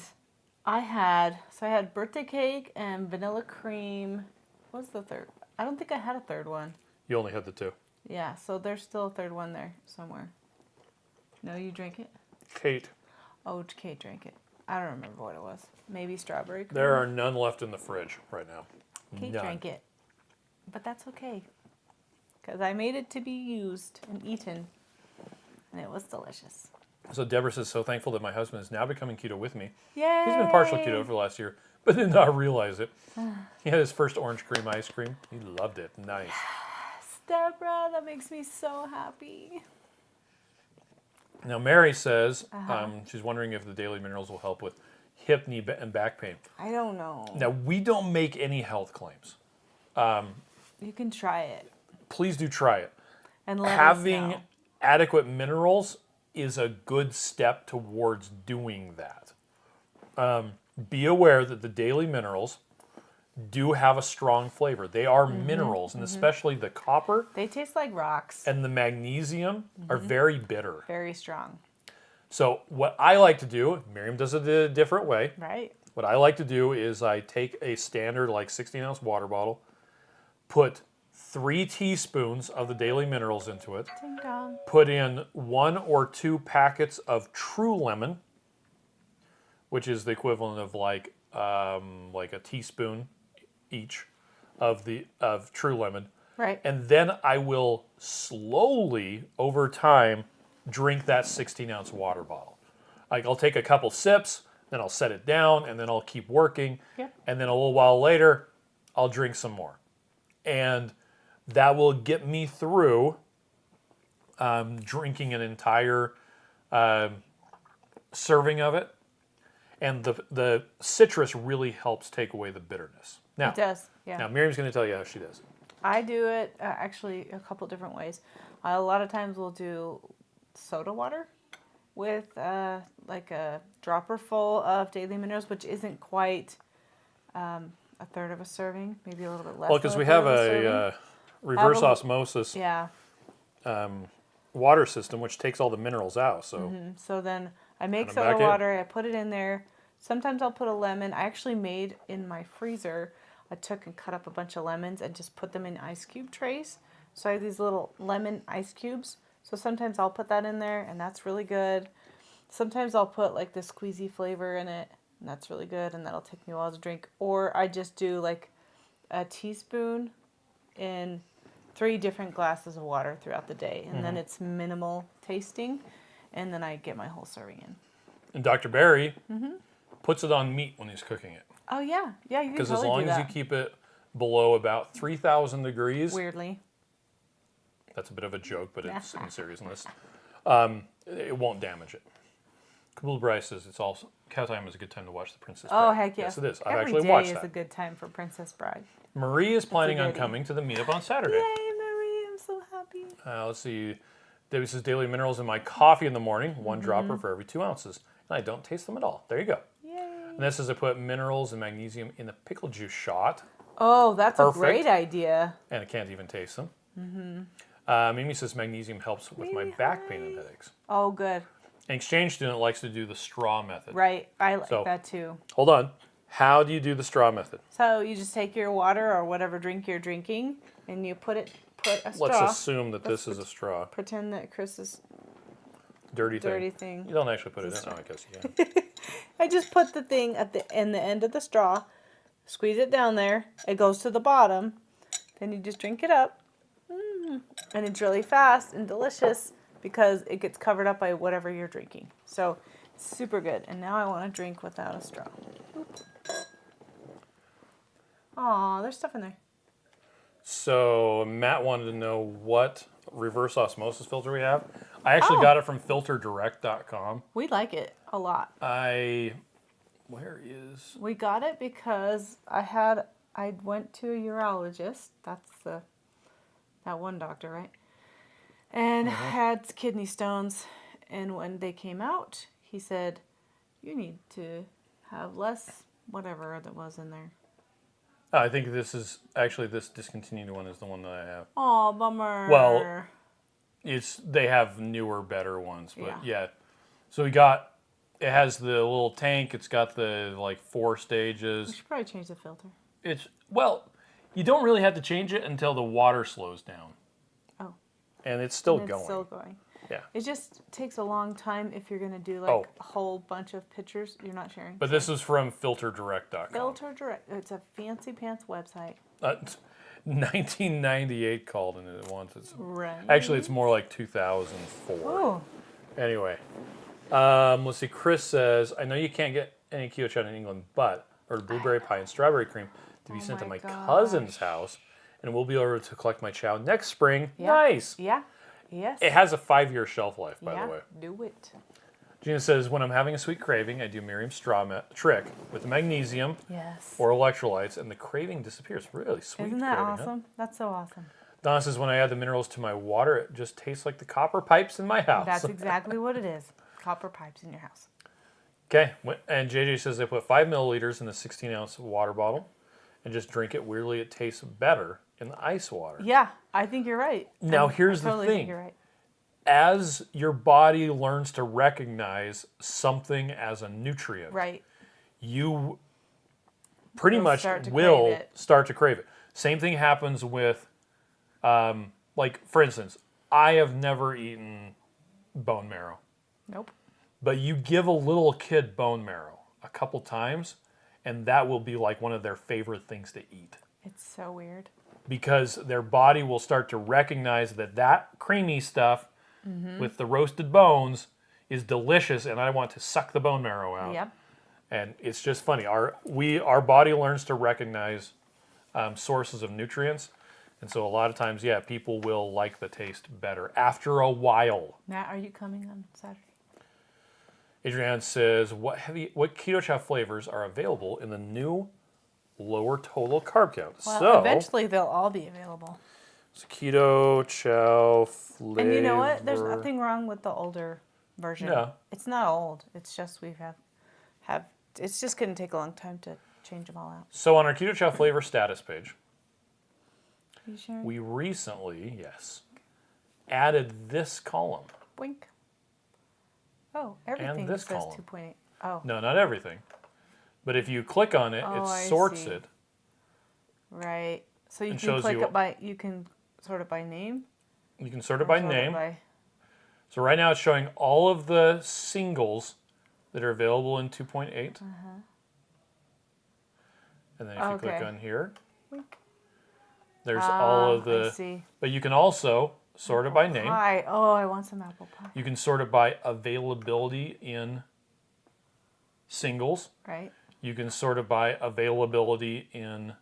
I had birthday cake and vanilla cream. What was the third? I don't think I had a third one. You only had the 2. Yeah, so there's still a third one there somewhere. No, you drank it? Kate, Oh, Kate drank it. I don't remember what it was. Maybe strawberry cream. there are none left in the fridge right now. Kate None. drank it. But that's okay. Because I made it to be used and eaten. And it was delicious. So Deborah says, so thankful that my husband is now becoming keto with me. Yay! He's been partial keto for the last year, but did not realize it. He had his first orange cream ice cream. He loved it. Nice. Deborah, that makes me so happy. Now Mary says she's wondering if the daily minerals will help with hip, knee, and back pain. I don't know. Now we don't make any health claims. You can try it. Please do try it. And let us Having know. adequate minerals is a good step towards doing that. Be aware that the daily minerals do have a strong flavor. They are minerals, and especially the copper They taste like rocks. and the magnesium are very bitter. Very strong. So what I like to do, Miriam does it a different way. Right? What I like to do is I take a standard like 16-ounce water bottle, put 3 teaspoons of the daily minerals into it, Ding dong. put in 1 or 2 packets of True Lemon, which is the equivalent of like a teaspoon each of True Lemon, Right. and then I will slowly over time drink that 16-ounce water bottle. Like I'll take a couple sips, then I'll set it down, and then I'll keep working, Yep. and then a little while later, I'll drink some more, and that will get me through drinking an entire serving of it. And the citrus really helps take away the bitterness. Now, It does. Yeah. now Miriam's going to tell you how she does it. I do it actually a couple different ways. A lot of times we'll do soda water with like a dropper full of daily minerals, which isn't quite a third of a serving, maybe a little bit less. Well, because than we third have of serving. a reverse Have a- osmosis Yeah. water system, which takes all the minerals out. So So then I make Put 'em back soda in. water, I put it in there. Sometimes I'll put a lemon. I actually made in my freezer, I took and cut up a bunch of lemons and just put them in ice cube trays. So I have these little lemon ice cubes. So sometimes I'll put that in there and that's really good. Sometimes I'll put like the squeezy flavor in it and that's really good and that'll take me a while to drink. Or I just do like a teaspoon in 3 different glasses of water throughout the day. And then it's minimal tasting and then I get my whole serving in. and Dr. Barry puts it on meat when he's cooking it. Oh yeah, yeah, you can Because totally as long do as that. you keep it below about 3,000 degrees, Weirdly, that's a bit of a joke, but it's in seriousness, it won't damage it. Kabul Bryce says it's also cow time is a good time to watch The Princess Bride. oh heck yes, Yes, it is. I've Every actually day watched is that. a good time for Princess Bride. Marie is planning on goodie. coming to the meetup on Saturday. Yay, Marie! I'm so happy. Let's see. Debbie says daily minerals in my coffee in the morning, 1 dropper for every 2 ounces. And I don't taste them at all. There you go. Yay! And this says I put minerals and magnesium in a pickle juice shot, Oh, that's Perfect. a great idea. and I can't even taste them. Mimi says magnesium helps with my back pain and headaches. Oh, good. An exchange student likes to do the straw method. Right, I like So- that too. Hold on. How do you do the straw method? So you just take your water or whatever drink you're drinking, and you put a straw. Let's assume that Let's this is a straw. Pretend that Chris's Dirty thing. dirty thing. You don't actually put it in. Oh, I guess you can. I just put the thing in the end of the straw, squeeze it down there. It goes to the bottom. Then you just drink it up, and it's really fast and delicious because it gets covered up by whatever you're drinking. So, super good. And now I want to drink without a straw. Aw, there's stuff in there. So Matt wanted to know what reverse osmosis filter we have. I actually Oh. got it from filterdirect.com. We like it a lot. Where is... We got it because I went to a urologist. That's that one doctor, right? And had kidney stones. And when they came out, he said, you need to have less whatever that was in there. I think this is... Actually, this discontinued one is the one that I have. Oh, bummer. Well, they have newer, better ones. But yeah. So we got It has the little tank. It's got the like 4 We stages. should probably change the filter. You don't really have to change it until the water slows down. Oh. And it's still And going. It's still going. Yeah. It just takes a long time if you're going to do like Oh. a whole bunch of pictures. You're not sharing. But this is from filterdirect.com. Filter Direct. It's a fancy pants website. 1998 called and it once. Right. Actually, it's more like 2004. Oh. Anyway, let's see. Chris says, I know you can't get any Keto Chow in England, but ordered blueberry pie and strawberry cream to be sent to my cousin's house, and we'll be over to collect my chow next spring. Yeah. Nice. Yeah. Yes. It has a 5-year shelf life, by the way. Do it. Gina says, when I'm having a sweet craving, I do Miriam's straw trick with the magnesium Yes. or electrolytes, and the craving disappears. Really sweet. Isn't that craving, awesome? That's so awesome. Donna says, when I add the minerals to my water, it just tastes like the copper pipes in my house. That's exactly what it is. Copper pipes in your house. Okay, and JJ says they put 5 milliliters in the 16-ounce water bottle and just drink it. Weirdly, it tastes better in the ice water. Yeah, I think you're right. Now, I here's totally the think thing. you're right. As your body learns to recognize something as a nutrient, Right. you pretty You'll much start to will crave it. start to crave it. Same thing happens with, like, for instance, I have never eaten bone marrow. Nope. But you give a little kid bone marrow a couple times, and that will be like one of their favorite things to eat. It's so weird. Because their body will start to recognize that creamy stuff with the roasted bones is delicious, and I want to suck the bone marrow out. Yep. And it's just funny. Our body learns to recognize sources of nutrients, and so a lot of times, yeah, people will like the taste better after a while. Matt, are you coming on Saturday? Adrienne says, what Keto Chow flavors are available in the new lower total carb count? Well, So eventually they'll all be available. it's Keto Chow flavor. And you know what? There's nothing wrong with the older version. Yeah. It's not old. It's just we have it's just going to take a long time to change them all out. So on our Keto Chow flavor status page, Are you sure? we recently, added this column. Wink. Oh, everything this says column. 2.8. Oh, No, not everything. But if you click on it, Oh, it I sorts see. it. right. So you And can shows click you- it by, you can sort it by name. You can sort or it by sort name. by- So right now it's showing all of the singles that are available in 2.8. And then if you click Okay. on here, Wink. there's all of I the... see. But you can also sort it by name. Pie. Oh, I want some apple pie. You can sort it by availability in singles. Right. You can sort it by availability in...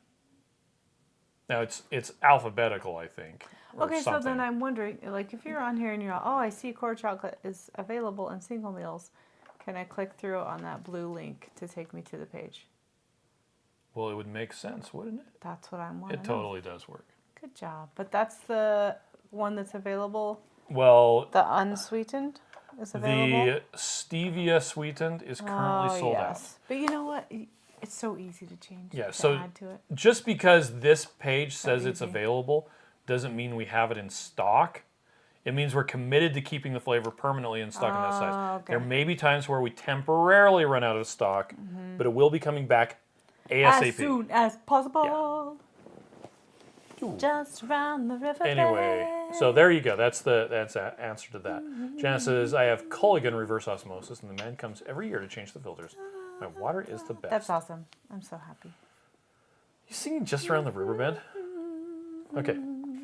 Now it's alphabetical, I think. Or Okay, so something. then I'm wondering, like, if you're on here and you're, oh, I see core chocolate is available in single meals, can I click through on that blue link to take me to the page? Well, it would make sense, wouldn't it? That's what I'm wanting. It totally does work. Good job. But that's the one that's available. Well, The unsweetened is available. the stevia sweetened is currently sold out. But you know what? It's so easy to change. Yeah, to so add to it. Just because this page says it's easy. available doesn't mean we have it in stock. It means we're committed to keeping the flavor permanently in stock in that size. Okay. There may be times where we temporarily run out of stock, but it will be coming back ASAP. As soon as possible. Just around the river. Anyway, so there you go. That's the answer to that. Jana says, I have Culligan reverse osmosis, and the man comes every year to change the filters. My water is the best. That's awesome. I'm so happy. You singing just around the riverbed? Okay,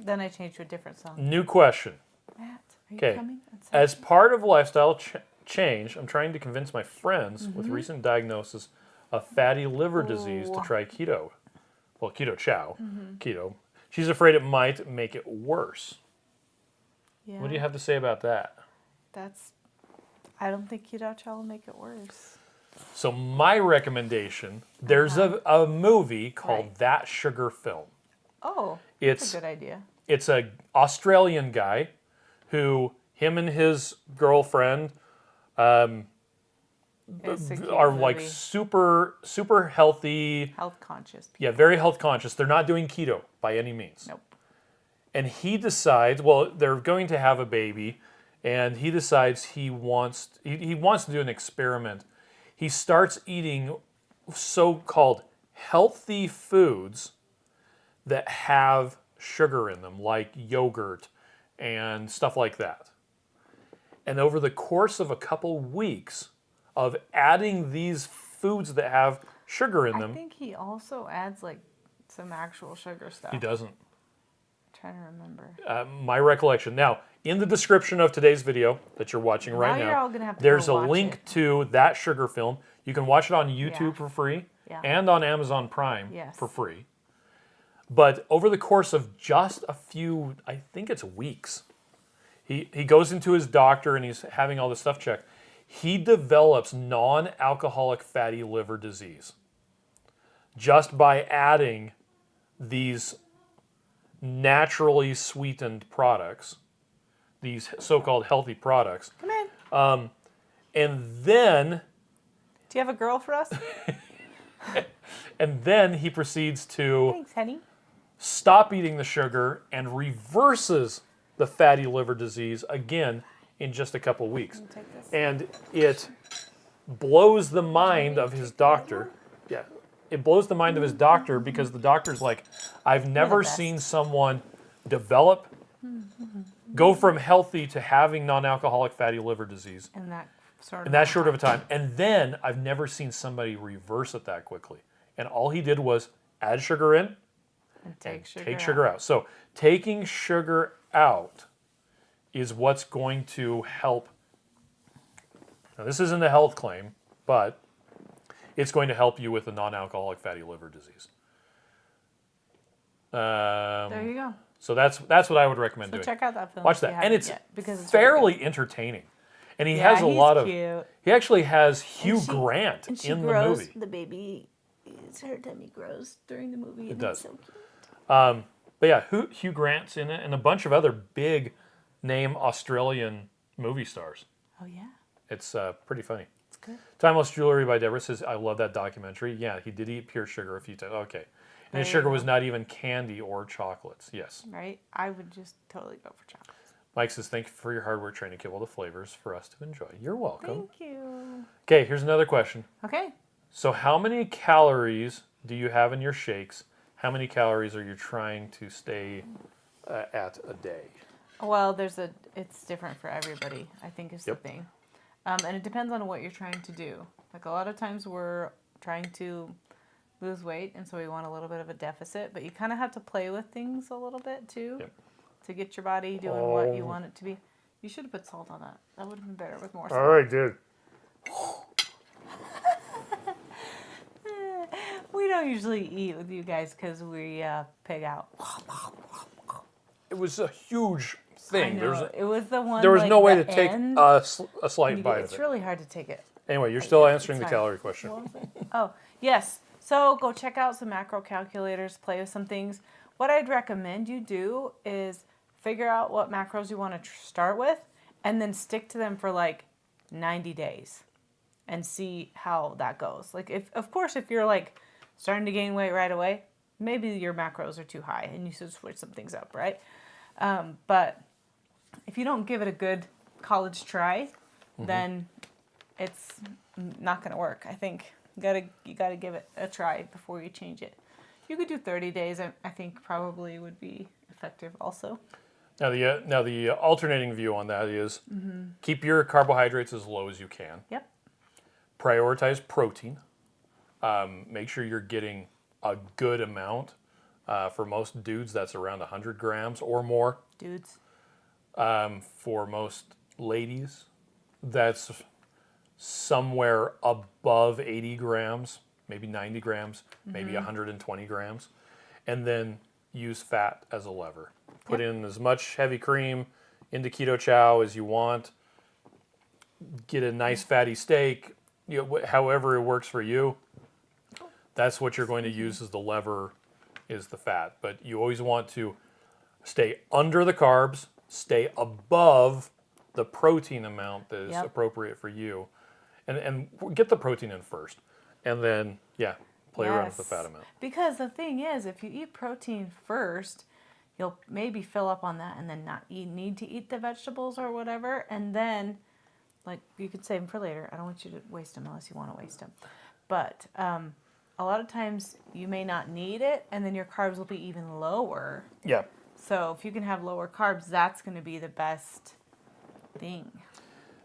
Then I changed to a different song. new question. Matt, are you Okay, coming? on Saturday? as part of lifestyle change, I'm trying to convince my friends with recent diagnosis of fatty liver disease to try keto. Well, Keto Chow, keto. She's afraid it might make it worse. Yeah, What do you have to say about that? I don't think Keto Chow will make it worse. So my recommendation, there's a movie called Right. That Sugar Film. Oh, It's that's a good idea. it's a Australian guy who him and his girlfriend It's a cute are like movie. super healthy. Health conscious. Yeah, very health conscious. They're not doing keto by any means. Nope. And he decides, well, they're going to have a baby, and he decides he wants to do an experiment. He starts eating so-called healthy foods that have sugar in them, like yogurt and stuff like that. And over the course of a couple weeks of adding these foods that have sugar in I them, think he also adds like some actual sugar stuff. he doesn't. I'm trying to remember. My recollection. Now, in the description of today's video that you're watching right you're now, all gonna have to there's a go watch link it. to that sugar film. You can watch it on YouTube Yeah. for free Yeah. and on Amazon Prime Yes. for free. But over the course of just a few, I think it's weeks, he goes into his doctor and he's having all this stuff checked. He develops non-alcoholic fatty liver disease just by adding these naturally sweetened products, these so-called healthy products. Come in. And then Do you have a girl for us? he proceeds to Thanks, honey. stop eating the sugar and reverses the fatty liver disease again in just a couple weeks. Take this. And it blows the mind of his doctor. Yeah. It blows the mind of his doctor because the doctor's like, I've never best. seen someone develop, go from healthy to having non-alcoholic fatty liver disease And that sort of. in that short of a time. And then I've never seen somebody reverse it that quickly. And all he did was add sugar in And take and sugar. take sugar out. So taking sugar out is what's going to help. Now, this isn't a health claim, but it's going to help you with the non-alcoholic fatty liver disease. There you go. So that's what I would recommend So doing. check out that film. Watch if you that, and haven't it's yet, because it's really fairly entertaining. And he good. has a he's lot of. cute. He actually has Hugh she- Grant And she in the grows. movie. The baby, her tummy grows during the movie. And does. It's so cute. But yeah, Hugh Grant's in it, and a bunch of other big name Australian movie stars. Oh yeah, It's pretty funny. it's good. Timeless Jewelry by Deborah says, I love that documentary. Yeah, he did eat pure sugar a few times. Okay. And his There you sugar was go. not even candy or chocolates. Yes. Right? I would just totally go for chocolates. Mike says, thank you for your hard work trying to keep all the flavors for us to enjoy. You're welcome. Thank you. Okay, here's another question. Okay. So how many calories do you have in your shakes? How many calories are you trying to stay at a day? Well, it's different for everybody, I think is Yep. the thing. And it depends on what you're trying to do. Like a lot of times we're trying to lose weight, and so we want a little bit of a deficit, but you kind of have to play with things a little bit too Yep. to get your body doing what you want it to be. You should have put salt on that. That would have been better with more salt. All right, dude. We don't usually eat with you guys because we pig out. It was a huge I thing. know. It was the one. There was like, no way the to take end. a slight bite of It's it. really hard to take it. Anyway, you're still answering the fine. calorie question. What was it? Oh, yes. So go check out some macro calculators, play with some things. What I'd recommend you do is figure out what macros you want to start with and then stick to them for like 90 days and see how that goes. Like of course, if you're like starting to gain weight right away, maybe your macros are too high and you should switch some things up, right? But if you don't give it a good college try, then it's not going to work. I think you gotta give it a try before you change it. You could do 30 days. I think probably would be effective also. Now the alternating view on that is keep your carbohydrates as low as you can. Yep. Prioritize protein. Make sure you're getting a good amount. For most dudes, that's around 100 grams or more. Dudes. For most ladies, that's somewhere above 80 grams, maybe 90 grams, maybe 120 grams. And then use fat as a lever. Put in as much heavy cream into Keto Chow as you want. Get a nice fatty steak, however it works for you. That's what you're going to use as the lever, is the fat. But you always want to stay under the carbs, stay above the protein amount that is appropriate for you. And get the protein in first. And then, play around with the fat amount. Because the thing is, if you eat protein first, You'll maybe fill up on that and then not need to eat the vegetables or whatever. And then, like, you could save them for later. I don't want you to waste them unless you want to waste them. But a lot of times you may not need it, and then your carbs will be even lower. Yeah. So if you can have lower carbs, that's going to be the best thing.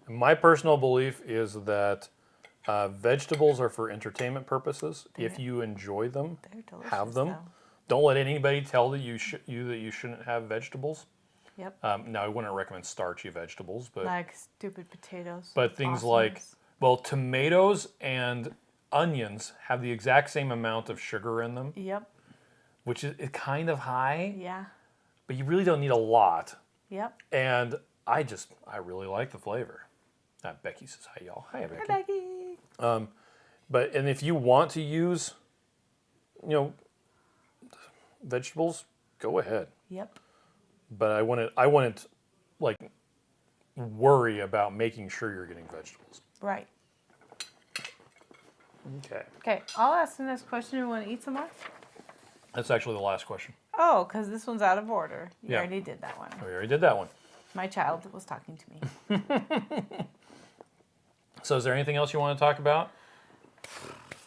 My personal belief is that vegetables are for entertainment purposes. If you enjoy them, They're delicious, have them. though. Don't let anybody tell that you shouldn't have vegetables. Yep. Now, I wouldn't recommend starchy vegetables, but Like stupid potatoes. but things like, well, tomatoes and onions have the exact same amount of sugar in them, Yep. which is kind of high, Yeah. but you really don't need a lot. Yep. And I really like the flavor. Becky says hi, y'all. Hi, Becky. Hi, Becky. And if you want to use, vegetables, go ahead. Yep. But I wouldn't like worry about making sure you're getting vegetables. Right. Okay. Okay, I'll ask the next question. You want to eat some more? That's actually the last question. Oh, because this one's out of order. You Yeah. already did that one. We already did that one. My child was talking to me. So is there anything else you want to talk about?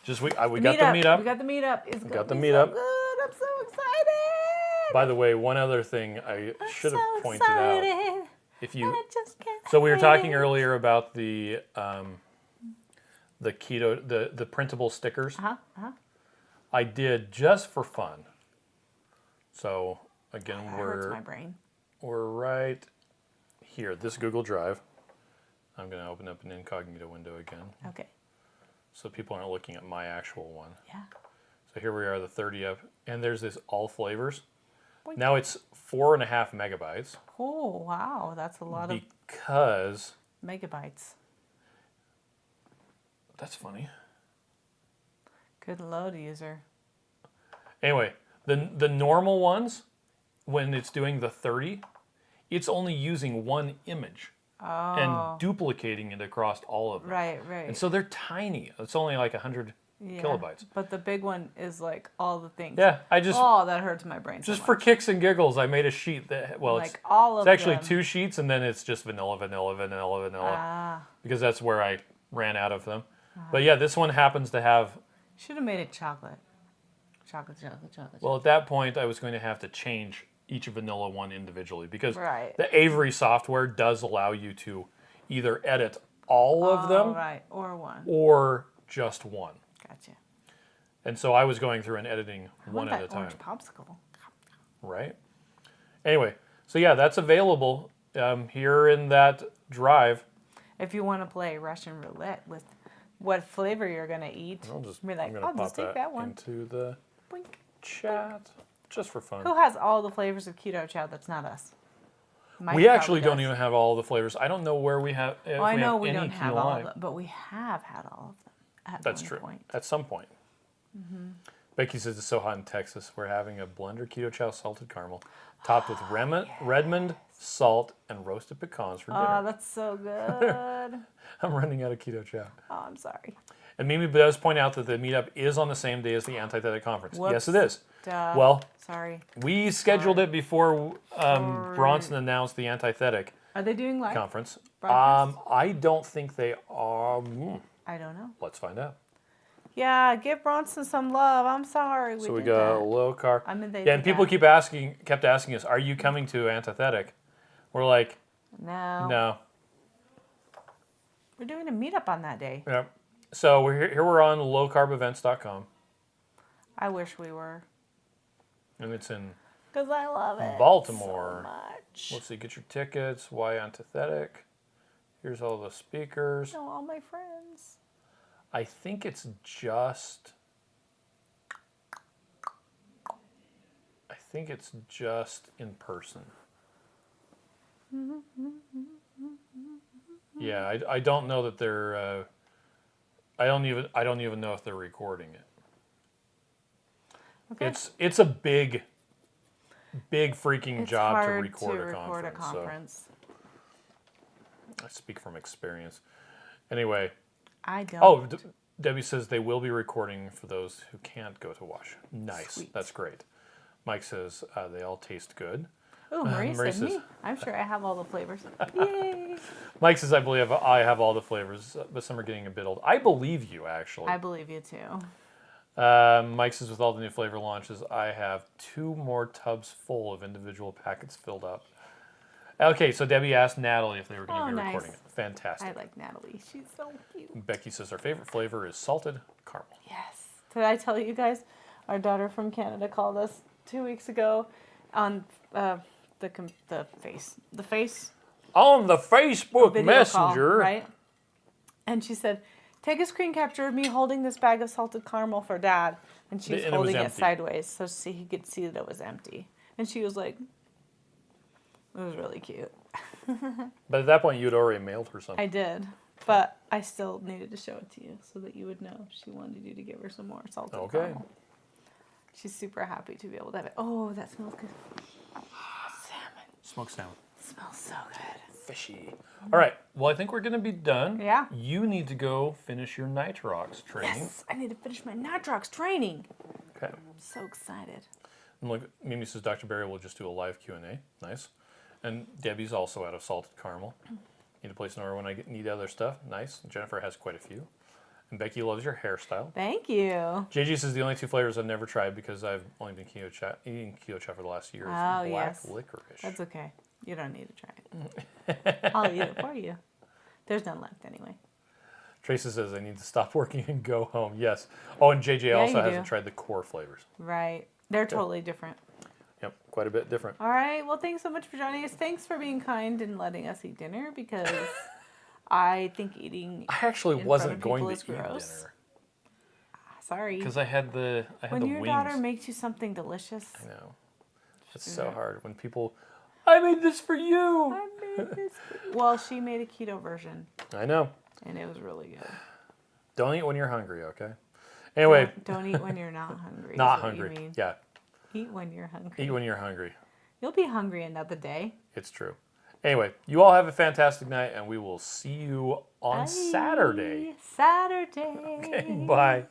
Just we got the meetup. meetup. We got the meetup. It's gonna got the be meetup. So good. I'm so excited. By the way, one other thing I should have so pointed out. excited. If you I just can't So we were talking wait. earlier about the keto the printable stickers. I did just for fun. So again, That hurts my brain. we're right here. This Google Drive. I'm going to open up an incognito window again, Okay. so people aren't looking at my actual one. Yeah. So here we are, the 30 up, and there's this all flavors. Boink. Now it's 4.5 megabytes Oh, wow. That's a lot of because megabytes. that's funny. Good load user. Anyway, the normal ones, when it's doing the 30, it's only using one image and duplicating it across all of them. Right. And so they're tiny. It's only like 100 Yeah. kilobytes. But the big one is like all the things. Yeah, I just Oh, that hurts my brain. just so for much. kicks and giggles, I made a sheet that like all of it's actually them. 2 sheets, and then it's just vanilla, because that's where I ran out of them. But yeah, this one happens to have. Should have made it chocolate. Chocolate. Well, at that point, I was going to have to change each vanilla one individually because Right. the Avery software does allow you to either edit all of them Right. Or one. or just one. Gotcha. And so I was going through and editing I one want at a that time. orange popsicle. Right. Anyway, so yeah, that's available here in that drive. If you want to play Russian roulette with what flavor you're gonna eat, I'll just be like, I'm gonna I'll pop just take that one. into the Boink. chat just for fun. Who has all the flavors of Keto Chow? That's not us. Mike We actually probably don't does. even have all the flavors. I don't know where we have. If Well, I know have we any don't have Key all of Lime. them, but we have had all of them at That's one true. point. At some point. Becky says it's so hot in Texas. We're having a blender keto chow salted caramel, topped with Redmond salt and roasted pecans for Oh, dinner. that's so good. I'm running out of keto chow. Oh, I'm sorry. And Mimi does point out that the meetup is on the same day as the Antithetic Conference. Yes, it is. Duh. Well, Sorry. we scheduled it before Bronson announced the Antithetic Are they doing live? Conference. broadcast? I don't think they are. I don't know. Let's find out. Yeah, give Bronson some love. I'm sorry. So we did got that. low carb. I mean, they Yeah, and did people that. kept asking us, "Are you coming to Antithetic?" We're like, No. "No." We're doing a meetup on that day. Yeah. So we're here. We're on lowcarbevents.com, I wish we were. and it's in. Because I love it Baltimore. so much. Let's see. Get your tickets. Why Antithetic? Here's all the speakers. know all my friends. I think it's just. In person. Yeah, I don't know that they're. I don't even know if they're recording it. Okay. It's a big freaking It's job to hard record a record conference. So I speak from experience. Anyway, I don't. oh, Debbie says they will be recording for those who can't go to watch. Nice, Sweet. that's great. Mike says they all taste good. Oh, Marie Marie said me. says- I'm sure I have all the flavors. Yay! Mike says, I believe I have all the flavors, but some are getting a bit old. I believe you, actually. I believe you too. Mike says, with all the new flavor launches, I have 2 more tubs full of individual packets filled up. Okay, so Debbie asked Natalie if they were going to Oh, be nice. recording it. Fantastic. I like Natalie. She's so cute. Becky says our favorite flavor is salted caramel. Yes. Did I tell you guys? Our daughter from Canada called us 2 weeks ago on the face On the Facebook video Messenger. call, right? And she said, "Take a screen capture of me holding this bag of salted caramel for Dad," and she was And it was holding it empty. sideways so he could see that it was empty. And she was like, it was really cute. But at that point, you'd already mailed her something. I did, but I still needed to show it to you so that you would know she wanted you to give her some more salted Okay. caramel. She's super happy to be able to have it. Oh, that smells good. Salmon. Smoked salmon. Smells so good. Fishy. All right. Well, I think we're going to be done. Yeah. You need to go finish your Nitrox training. Yes, I need to finish my Nitrox training. Okay. I'm so excited. And look, Mimi says Dr. Barry will just do a live Q&A. Nice. And Debbie's also out of salted caramel. Need to place an order when I need other stuff. Nice. Jennifer has quite a few. And Becky loves your hairstyle. Thank you. JG says the only 2 flavors I've never tried because I've only been eating Keto Chow for the last year is Oh, black yes. licorice. That's okay. You don't need to try it. I'll eat it for you. There's none left anyway. Tracy says I need to stop working and go home. Yes. Oh, and JJ Yeah, also you hasn't do. tried the core flavors. Right. They're totally different. Yep, quite a bit different. All right. Well, thanks so much for joining us. Thanks for being kind and letting us eat dinner because I think eating. I actually in front wasn't of going to people eat is gross. dinner Sorry. because I had the When your wings. daughter makes you something delicious, I know. It's so hard when people. I made this for you. I made this. Well, she made a keto version, I know. and it was really good. Don't eat when you're hungry, okay? Anyway, Don't eat when you're not hungry. not is what you hungry. mean. Yeah, Eat when you're hungry. eat when you're hungry. You'll be hungry another day. It's true. Anyway, you all have a fantastic night, and we will see you on Bye. Saturday. Saturday. Okay, bye.